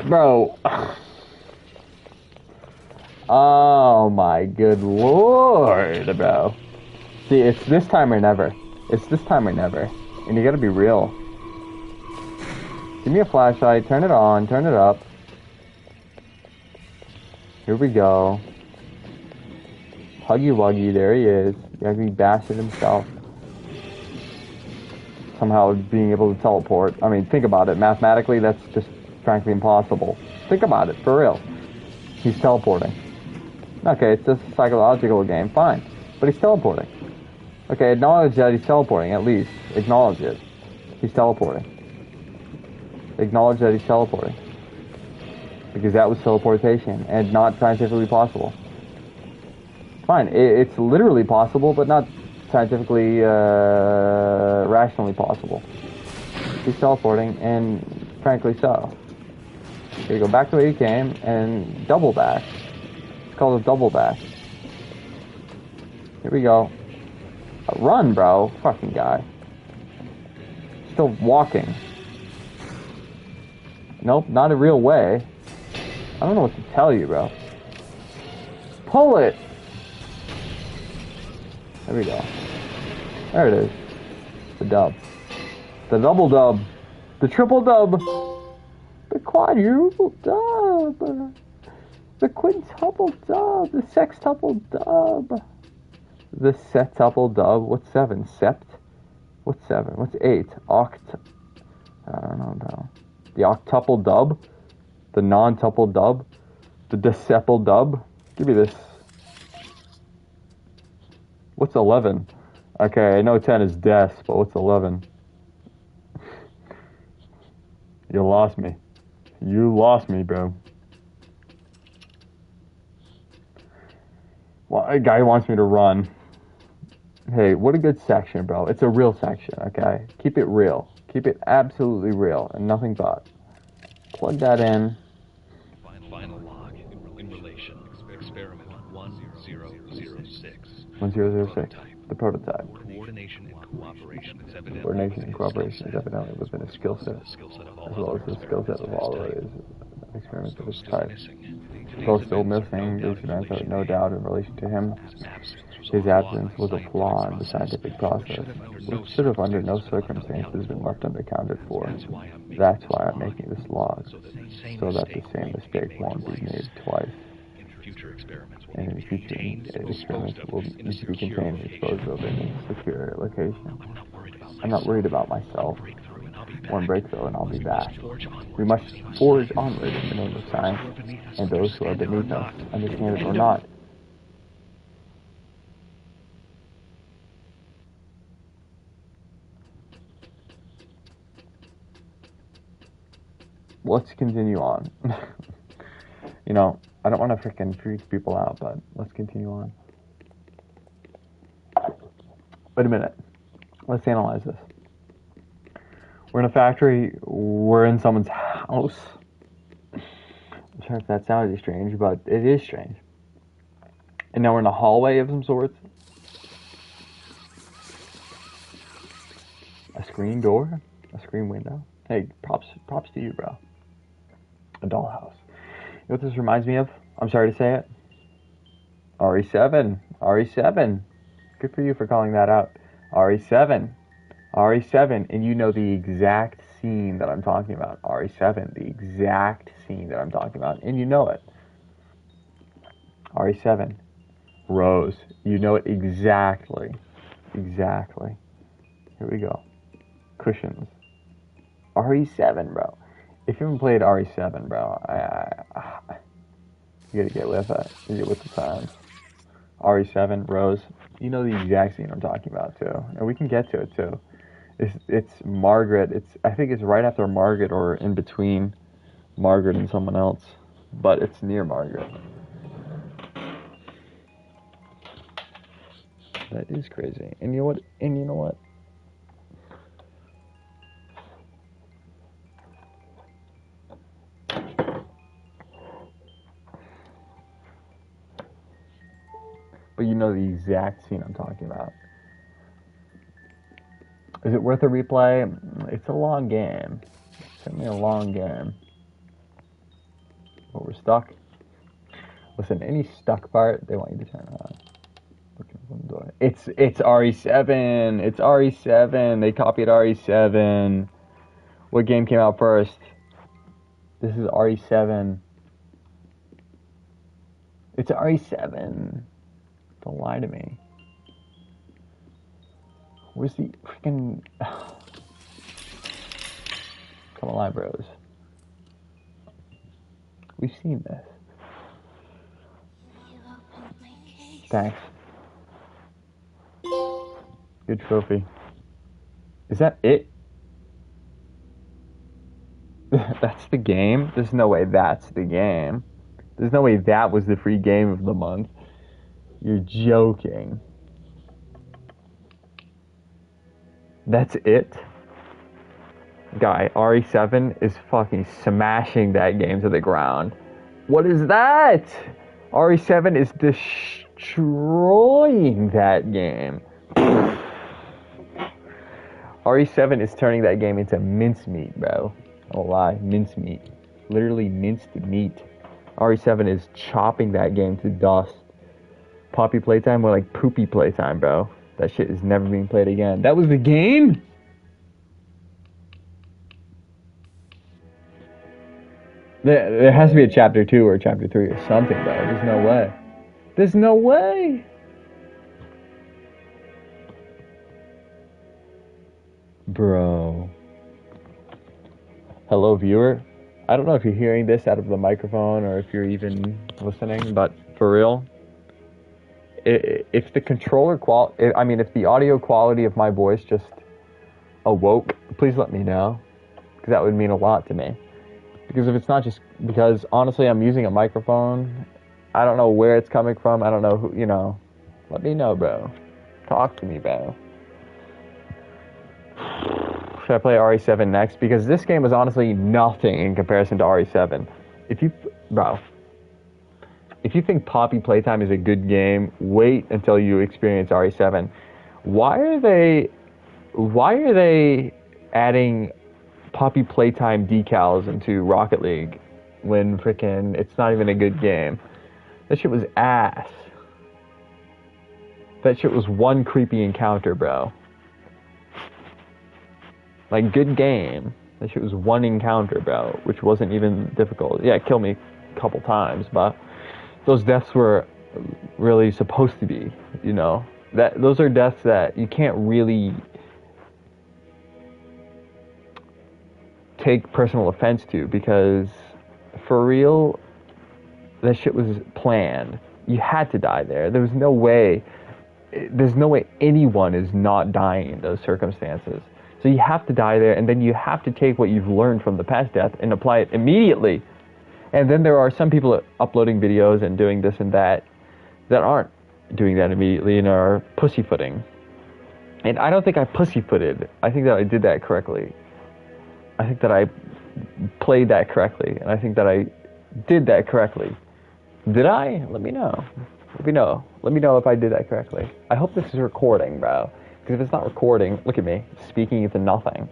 Bro. Oh my good lord, bro. See, it's this time or never. It's this time or never. And you gotta be real. Give me a flashlight, turn it on, turn it up. Here we go. Huggy Wuggy, there he is. He actually bashed it himself. Somehow being able to teleport. I mean, think about it. Mathematically, that's just frankly impossible. Think about it, for real. He's teleporting. Okay, it's just a psychological game, fine. But he's teleporting. Okay, acknowledge that he's teleporting, at least. Acknowledge it. He's teleporting. Acknowledge that he's teleporting. Because that was teleportation, and not scientifically possible. Fine, it's literally possible, but not scientifically, rationally possible. He's teleporting, and frankly so. Here you go back the way you came, and double back. It's called a double back. Here we go. Run, bro. Fucking guy. Still walking. Nope, not a real way. I don't know what to tell you, bro. Pull it! There we go. There it is. The dub. The double dub. The triple dub. The quadruple dub. The quintuple dub. The sextuple dub. The septuple dub. What's 7? Sept? What's 7? What's 8? Oct. I don't know, bro. The octuple dub. The non-tuple dub. The decepal dub. Give me this. What's 11? Okay, I know 10 is des, but what's 11? You lost me. You lost me, bro. Well, a guy wants me to run. Hey, what a good section, bro. It's a real section, okay? Keep it real. Keep it absolutely real and nothing but. Plug that in. Final log in relation. Experiment 1006. 1006. The prototype. Coordination and cooperation is evident. Coordination and cooperation is evidently within a skill set, as well as the skill set of all others. Experiments of this type. Though still missing, these events are no doubt in relation to him. His absence was a flaw in the scientific process, which should have under no circumstances been left unaccounted for. That's why I'm making this log, so that the same mistake won't be made twice. And in future experiments will need to be contained and disposed of in a secure location. I'm not worried about myself. One breakthrough and I'll be back. We must forge onward in the name of science, and those who are beneath us, understand it or not. Let's continue on. You know, I don't want to freaking freak people out, but let's continue on. Wait a minute. Let's analyze this. We're in a factory. We're in someone's house. I'm sure if that sounded strange, but it is strange. And now we're in a hallway of some sorts. A screen door? A screen window? Hey, props to you, bro. A dollhouse. You know what this reminds me of? I'm sorry to say it. RE7. RE7. Good for you for calling that out. RE7. RE7. And you know the exact scene that I'm talking about. RE7. The exact scene that I'm talking about. And you know it. RE7. Rose. You know it exactly. Exactly. Here we go. Cushions. RE7, bro. If you haven't played RE7, bro, you gotta get with it. You get with the times. RE7, Rose. You know the exact scene I'm talking about too, and we can get to it too. It's Margaret. I think it's right after Margaret or in between Margaret and someone else, but it's near Margaret. That is crazy. And you know what? But you know the exact scene I'm talking about. Is it worth a replay? It's a long game. It's certainly a long game. But we're stuck. Listen, any stuck part, they want you to turn on. It's RE7. It's RE7. They copied RE7. What game came out first? This is RE7. It's RE7. Don't lie to me. Where's the freaking... Come on, bros. We've seen this. Thanks. Good trophy. Is that it? That's the game? There's no way that's the game. There's no way that was the free game of the month. You're joking. That's it? Guy, RE7 is fucking smashing that game to the ground. What is that? RE7 is destroying that game. RE7 is turning that game into mincemeat, bro. I won't lie, mincemeat. Literally minced meat. RE7 is chopping that game to dust. Poppy Playtime, more like poopy Playtime, bro. That shit is never being played again. That was the game? There has to be a chapter 2 or a chapter 3 or something, bro. There's no way. There's no way. Bro. Hello, viewer. I don't know if you're hearing this out of the microphone or if you're even listening, but for real, if the controller if the audio quality of my voice just awoke, please let me know, because that would mean a lot to me. Because if it's not just because, honestly, I'm using a microphone, I don't know where it's coming from, I don't know who, let me know, bro. Talk to me, bro. Should I play RE7 next? Because this game is honestly nothing in comparison to RE7. If you think Poppy Playtime is a good game, wait until you experience RE7. Why are they adding Poppy Playtime decals into Rocket League when frickin' it's not even a good game? That shit was ass. That shit was one creepy encounter, bro. Like, good game. That shit was one encounter, bro, which wasn't even difficult. Yeah, it killed me a couple times, but those deaths were really supposed to be, those are deaths that you can't really take personal offense to, because for real, that shit was planned. You had to die there. There's no way anyone is not dying in those circumstances. So you have to die there, and then you have to take what you've learned from the past death and apply it immediately. And then there are some people uploading videos and doing this and that aren't doing that immediately and are pussyfooting. And I don't think I pussyfooted. I think that I did that correctly. I think that I played that correctly, and I think that I did that correctly. Did I? Let me know. Let me know. Let me know if I did that correctly. I hope this is recording, bro. Because if it's not recording, look at me, speaking into nothing,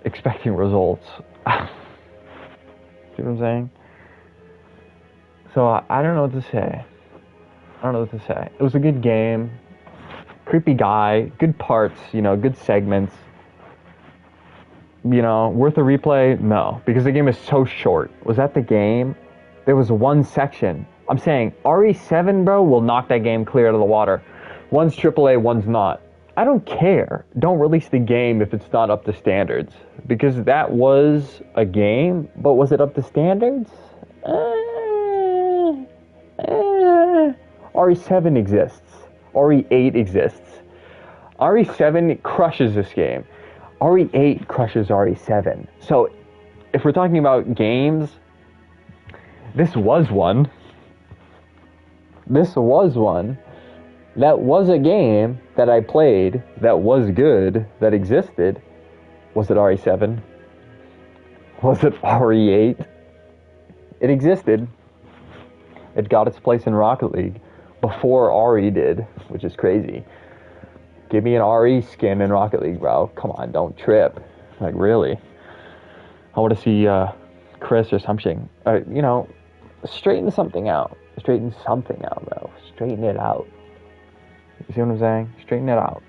expecting results. See what I'm saying? So I don't know what to say. It was a good game. Creepy guy, good parts, good segments. Worth a replay? No, because the game is so short. Was that the game? There was one section. I'm saying RE7, bro, will knock that game clear out of the water. One's AAA, one's not. I don't care. Don't release the game if it's not up to standards. Because that was a game, but was it up to standards? RE7 exists. RE8 exists. RE7 crushes this game. RE8 crushes RE7. So, if we're talking about games, this was one. That was a game that I played, that was good, that existed. Was it RE7? Was it RE8? It existed. It got its place in Rocket League before RE did, which is crazy. Give me an RE skin in Rocket League, bro. Come on, don't trip. Like, really? I want to see Chris or something. Straighten something out. Straighten something out, bro. Straighten it out. You see what I'm saying? Straighten it out.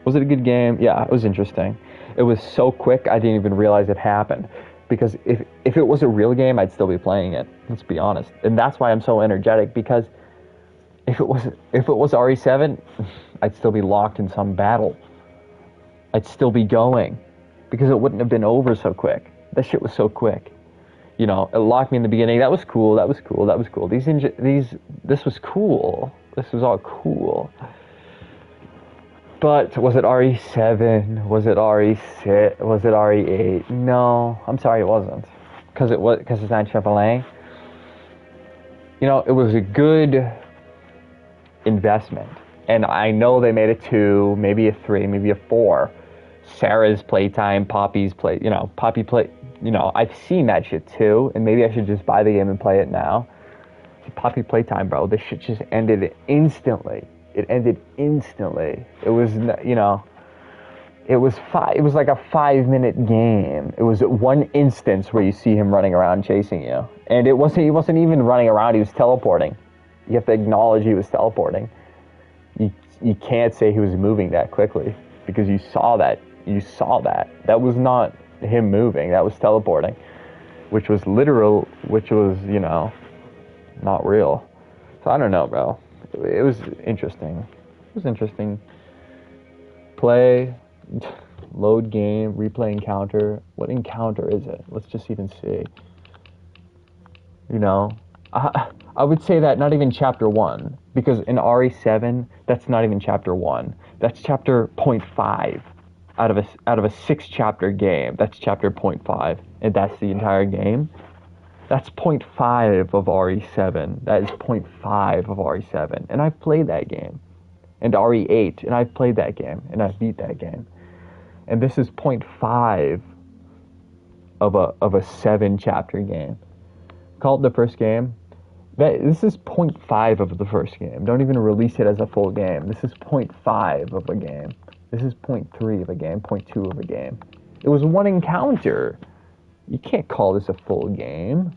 Was it a good game? Yeah, it was interesting. It was so quick, I didn't even realize it happened. Because if it was a real game, I'd still be playing it. Let's be honest. And that's why I'm so energetic, because if it was RE7, I'd still be locked in some battle. I'd still be going. Because it wouldn't have been over so quick. That shit was so quick. It locked me in the beginning. That was cool. This was cool. This was all cool. But was it RE7? Was it RE6? Was it RE8? No, I'm sorry, it wasn't. Because it's not AAA. It was a good investment. And I know they made a 2, maybe a 3, maybe a 4. Sarah's Playtime, Poppy's Play, Poppy Play, I've seen that shit too, and maybe I should just buy the game and play it now. Poppy Playtime, bro, this shit just ended instantly. It ended instantly. It was, it was like a 5-minute game. It was one instance where you see him running around chasing you. And he wasn't even running around, he was teleporting. You have to acknowledge he was teleporting. You can't say he was moving that quickly because you saw that. That was not him moving, that was teleporting. Which was literal, not real. So I don't know, bro. It was interesting. Play, load game, replay encounter. What encounter is it? Let's just even see. I would say that not even chapter 1, because in RE7, that's not even chapter 1. That's chapter 0.5 out of a 6-chapter game. That's chapter 0.5, and that's the entire game. That's 0.5 of RE7. That is 0.5 of RE7, and I've played that game. And RE8, and I've played that game, and I've beat that game. And this is 0.5 of a 7-chapter game. Call it the first game. This is 0.5 of the first game. Don't even release it as a full game. This is 0.5 of a game. This is 0.3 of a game, 0.2 of a game. It was one encounter. You can't call this a full game.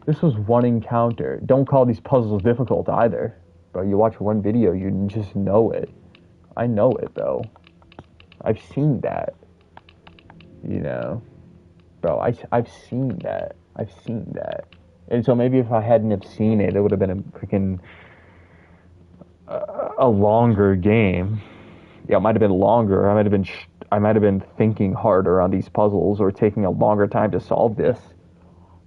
This was one encounter. Don't call these puzzles difficult either. Bro, you watch one video, you just know it. I know it, though. I've seen that. Bro, I've seen that. And so maybe if I hadn't have seen it, it would have been a freaking a longer game. Yeah, it might have been longer. I might have been thinking harder on these puzzles or taking a longer time to solve this.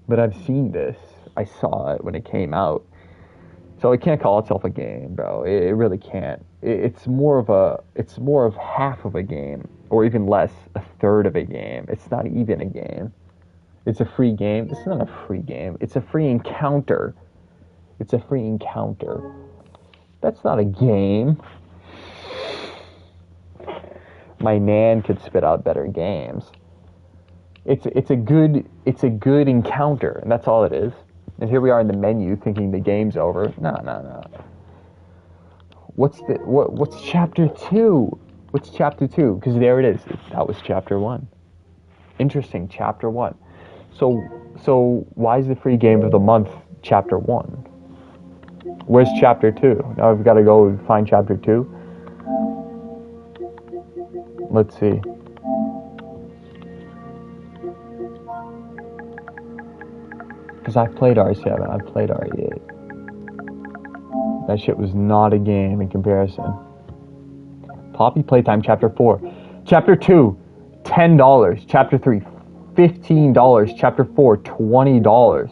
But I've seen this. I saw it when it came out. So it can't call itself a game, bro. It really can't. It's more of half of a game, or even less, a third of a game. It's not even a game. It's a free game. This is not a free game. It's a free encounter. That's not a game. My nan could spit out better games. It's a good encounter, and that's all it is. And here we are in the menu thinking the game's over. No. What's chapter 2? What's chapter 2? Because there it is. That was chapter 1. Interesting, chapter 1. So why is the free game of the month chapter 1? Where's chapter 2? Now I've got to go find chapter 2. Let's see. Because I've played RE7, I've played RE8. That shit was not a game in comparison. Poppy Playtime Chapter 4. Chapter 2, $10. Chapter 3, $15. Chapter 4, $20.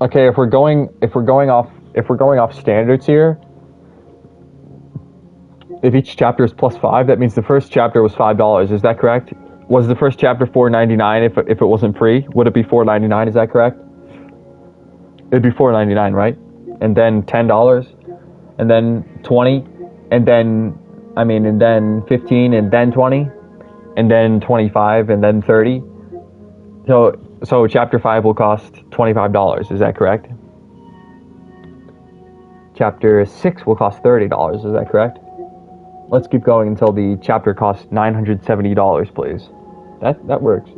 Okay, if we're going off standards here, if each chapter is plus 5, that means the first chapter was $5. Is that correct? Was the first chapter $4.99 if it wasn't free? Would it be $4.99? Is that correct? It'd be $4.99, right? And then $10, and then $20, and then 15, and then $20, and then $25, and then $30. So chapter 5 will cost $25. Is that correct? Chapter 6 will cost $30. Is that correct? Let's keep going until the chapter costs $970, please. That works.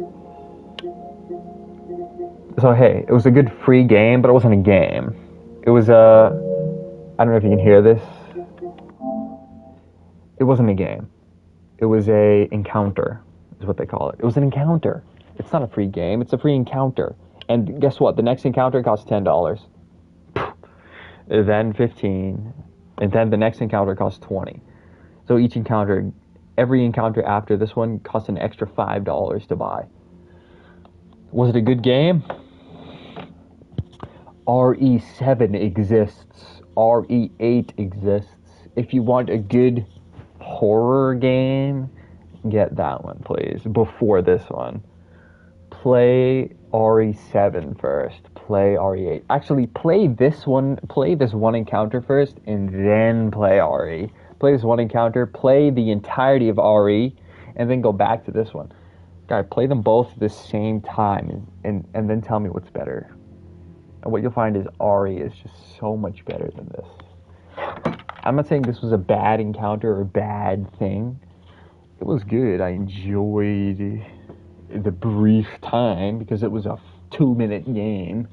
So hey, it was a good free game, but it wasn't a game. It was I don't know if you can hear this. It wasn't a game. It was a encounter, is what they call it. It was an encounter. It's not a free game, it's a free encounter. And guess what? The next encounter costs $10. Then $15. And then the next encounter costs $20. So every encounter after this one costs an extra $5 to buy. Was it a good game? RE7 exists. RE8 exists. If you want a good horror game, get that one, please, before this one. play RE7 first. Play RE8. Actually, play this one encounter first, and then play RE. Play this one encounter, play the entirety of RE, and then go back to this one. Guy, play them both at the same time, and then tell me what's better. And what you'll find is RE is just so much better than this. I'm not saying this was a bad encounter or a bad thing. It was good. I enjoyed the brief time because it was a 2-minute game.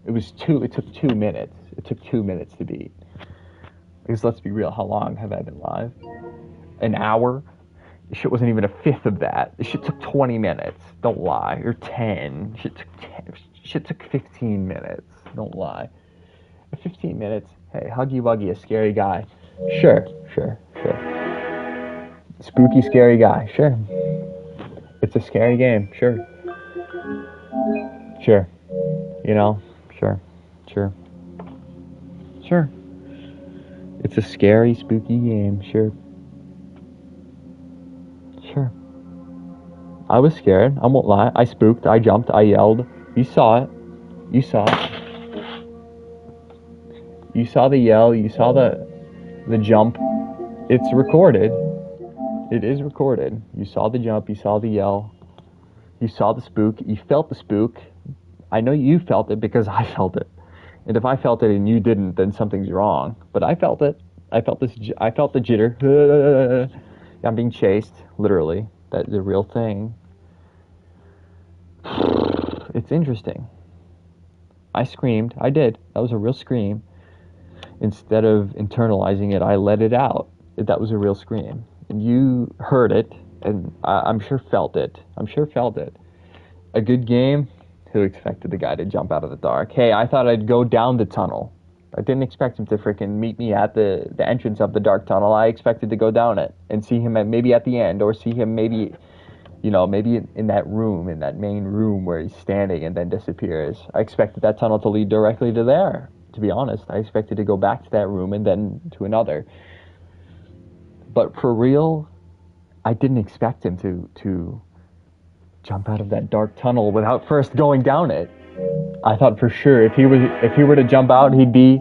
It took 2 minutes. It took 2 minutes to beat. Because let's be real, how long have I been live? An hour? This shit wasn't even a fifth of that. This shit took 20 minutes. Don't lie. Or 10. Shit took 15 minutes. Don't lie. 15 minutes. Hey, Huggy Wuggy, a scary guy. Sure. Spooky, scary guy. Sure. It's a scary game. Sure. You know? Sure. It's a scary, spooky game. Sure. I was scared. I won't lie. I spooked. I jumped. I yelled. You saw it. You saw the yell. You saw the jump. It's recorded. It is recorded. You saw the jump. You saw the yell. You saw the spook. You felt the spook. I know you felt it because I felt it. And if I felt it and you didn't, then something's wrong. But I felt it. I felt the jitter. I'm being chased, literally. That's a real thing. It's interesting. I screamed. I did. That was a real scream. Instead of internalizing it, I let it out. That was a real scream. And you heard it, and I'm sure felt it. A good game? Who expected the guy to jump out of the dark? Hey, I thought I'd go down the tunnel. I didn't expect him to freaking meet me at the entrance of the dark tunnel. I expected to go down it and see him maybe at the end, or see him maybe in that room, in that main room where he's standing and then disappears. I expected that tunnel to lead directly to there, to be honest. I expected to go back to that room and then to another. But for real, I didn't expect him to jump out of that dark tunnel without first going down it. I thought for sure if he were to jump out, he'd be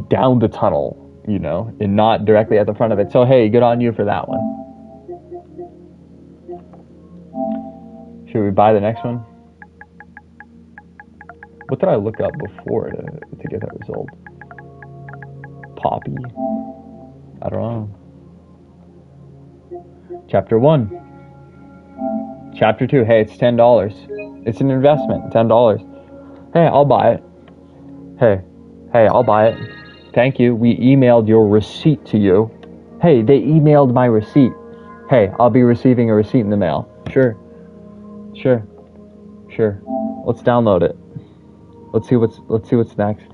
down the tunnel, and not directly at the front of it. So hey, good on you for that one. Should we buy the next one? What did I look up before to get that result? Poppy? I don't know. Chapter 1. Chapter 2. Hey, it's $10. It's an investment. $10. Hey, I'll buy it. Hey, I'll buy it. Thank you. We emailed your receipt to you. Hey, they emailed my receipt. Hey, I'll be receiving a receipt in the mail. Sure. Let's download it. Let's see what's next.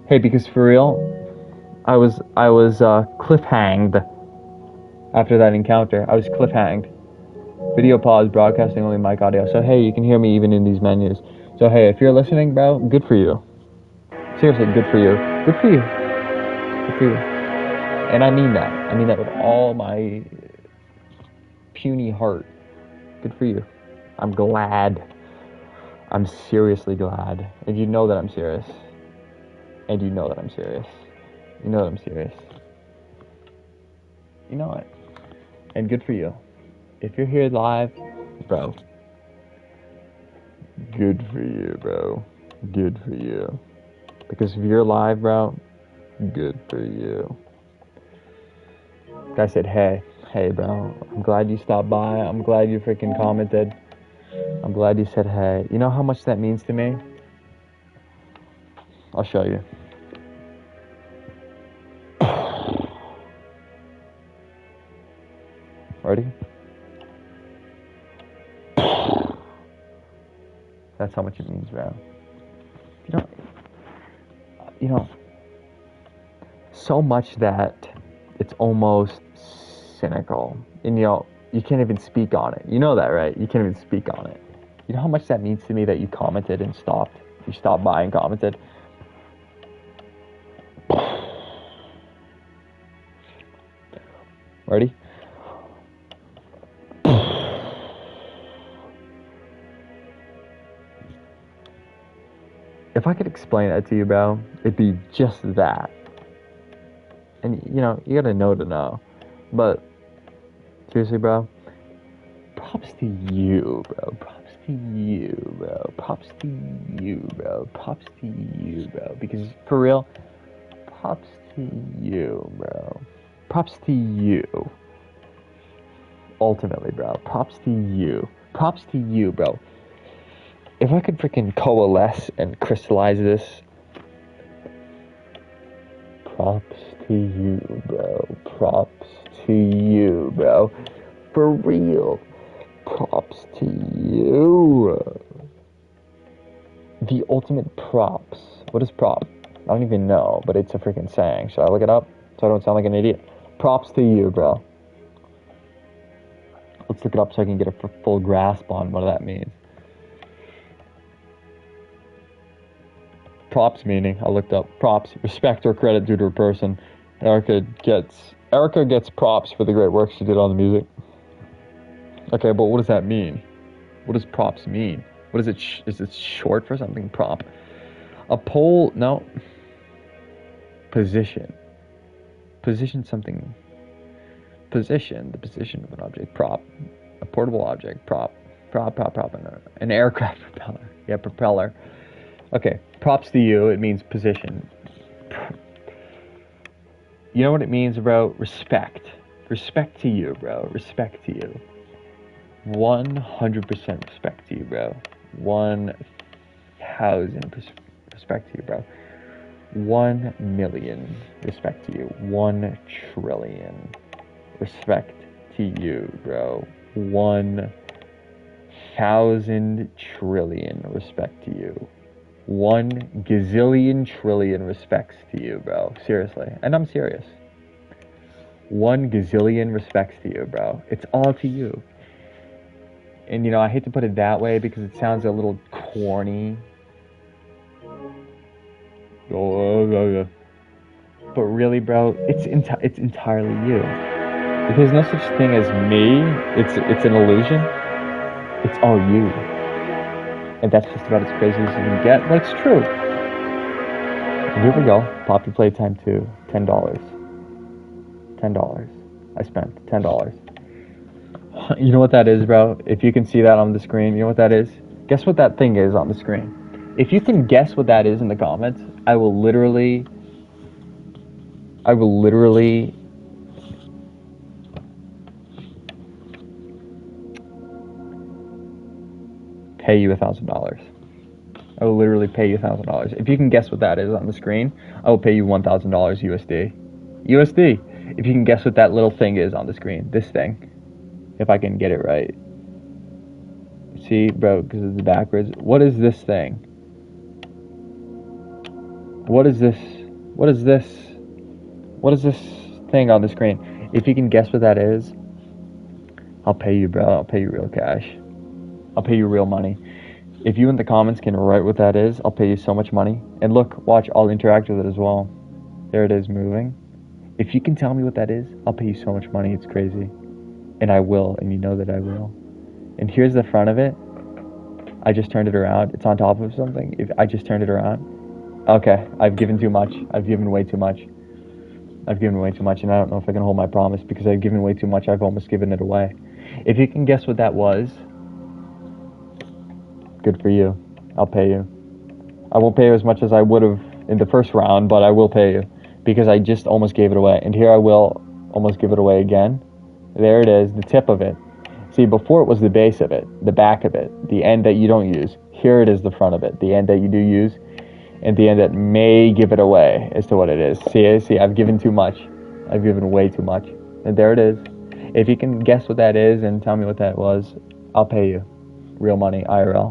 Hey, because for real, I was cliffhanged after that encounter. I was cliffhanged. Video pause, broadcasting only mic audio. So hey, you can hear me even in these menus. So hey, if you're listening, bro, good for you. Seriously, good for you. And I mean that with all my puny heart. Good for you. I'm glad. I'm seriously glad. And you know that I'm serious. You know that I'm serious. You know it. And good for you. If you're here live, bro, good for you, bro. Good for you. Because if you're live, bro, good for you. Guy said, hey, bro, I'm glad you stopped by. I'm glad you freaking commented. I'm glad you said hey. You know how much that means to me? I'll show you. Ready? That's how much it means, bro. You know, so much that it's almost cynical. And you can't even speak on it. You know that, right? You can't even speak on it. You know how much that means to me that you commented and stopped? You stopped by and commented. Ready? If I could explain that to you, bro, it'd be just that. And, you know, you gotta know to know. But, seriously, bro, props to you, bro. Props to you, bro. Props to you, bro. Props to you, bro. Because, for real, props to you, bro. Props to you. Ultimately, bro. Props to you. Props to you, bro. If I could freaking coalesce and crystallize this, props to you, bro. Props to you, bro. For real. Props to you. The ultimate props. What is prop? I don't even know, but it's a freaking saying. Should I look it up so I don't sound like an idiot? Props to you, bro. Let's look it up so I can get a full grasp on what that means. Props meaning, I looked up props, respect or credit due to a person. Erica gets props for the great work she did on the music. Okay, but what does that mean? What does props mean? What is it? Is it short for something? Prop. A pole? No. Position. Position something. Position. The position of an object. Prop. A portable object. Prop. Prop. An aircraft propeller. Yeah, propeller. Okay. Props to you. It means position. You know what it means, bro? Respect. Respect to you, bro. Respect to you. 100% respect to you, bro. 1,000% respect to you, bro. 1 million respect to you. 1 trillion respect to you, bro. 1,000 trillion respect to you. 1 gazillion trillion respects to you, bro. Seriously. And I'm serious. 1 gazillion respects to you, bro. It's all to you. And, you know, I hate to put it that way because it sounds a little corny. But really, bro, it's entirely you. There's no such thing as me. It's an illusion. It's all you. And that's just about as crazy as you can get, but it's true. And here we go. Pop your Playtime 2. $10. $10. I spent $10. You know what that is, bro? If you can see that on the screen, you know what that is? Guess what that thing is on the screen. If you can guess what that is in the comments, I will literally pay you $1,000. I will literally pay you $1,000. If you can guess what that is on the screen, I will pay you $1,000 USD. USD. If you can guess what that little thing is on the screen, this thing. If I can get it right. See, bro, because it's backwards. What is this thing? What is this? What is this? What is this thing on the screen? If you can guess what that is, I'll pay you, bro. I'll pay you real cash. I'll pay you real money. If you in the comments can write what that is, I'll pay you so much money. And look, watch, I'll interact with it as well. There it is, moving. If you can tell me what that is, I'll pay you so much money. It's crazy. And I will, and you know that I will. And here's the front of it. I just turned it around. It's on top of something. If I just turned it around. Okay, I've given too much. I've given way too much. I've given way too much, and I don't know if I can hold my promise because I've given way too much. I've almost given it away. If you can guess what that was, good for you. I'll pay you. I won't pay you as much as I would have in the first round, but I will pay you because I just almost gave it away. And here I will almost give it away again. There it is, the tip of it. See, before it was the base of it, the back of it, the end that you don't use. Here it is, the front of it, the end that you do use, and the end that may give it away as to what it is. See, I've given too much. I've given way too much. And there it is. If you can guess what that is and tell me what that was, I'll pay you. Real money, IRL.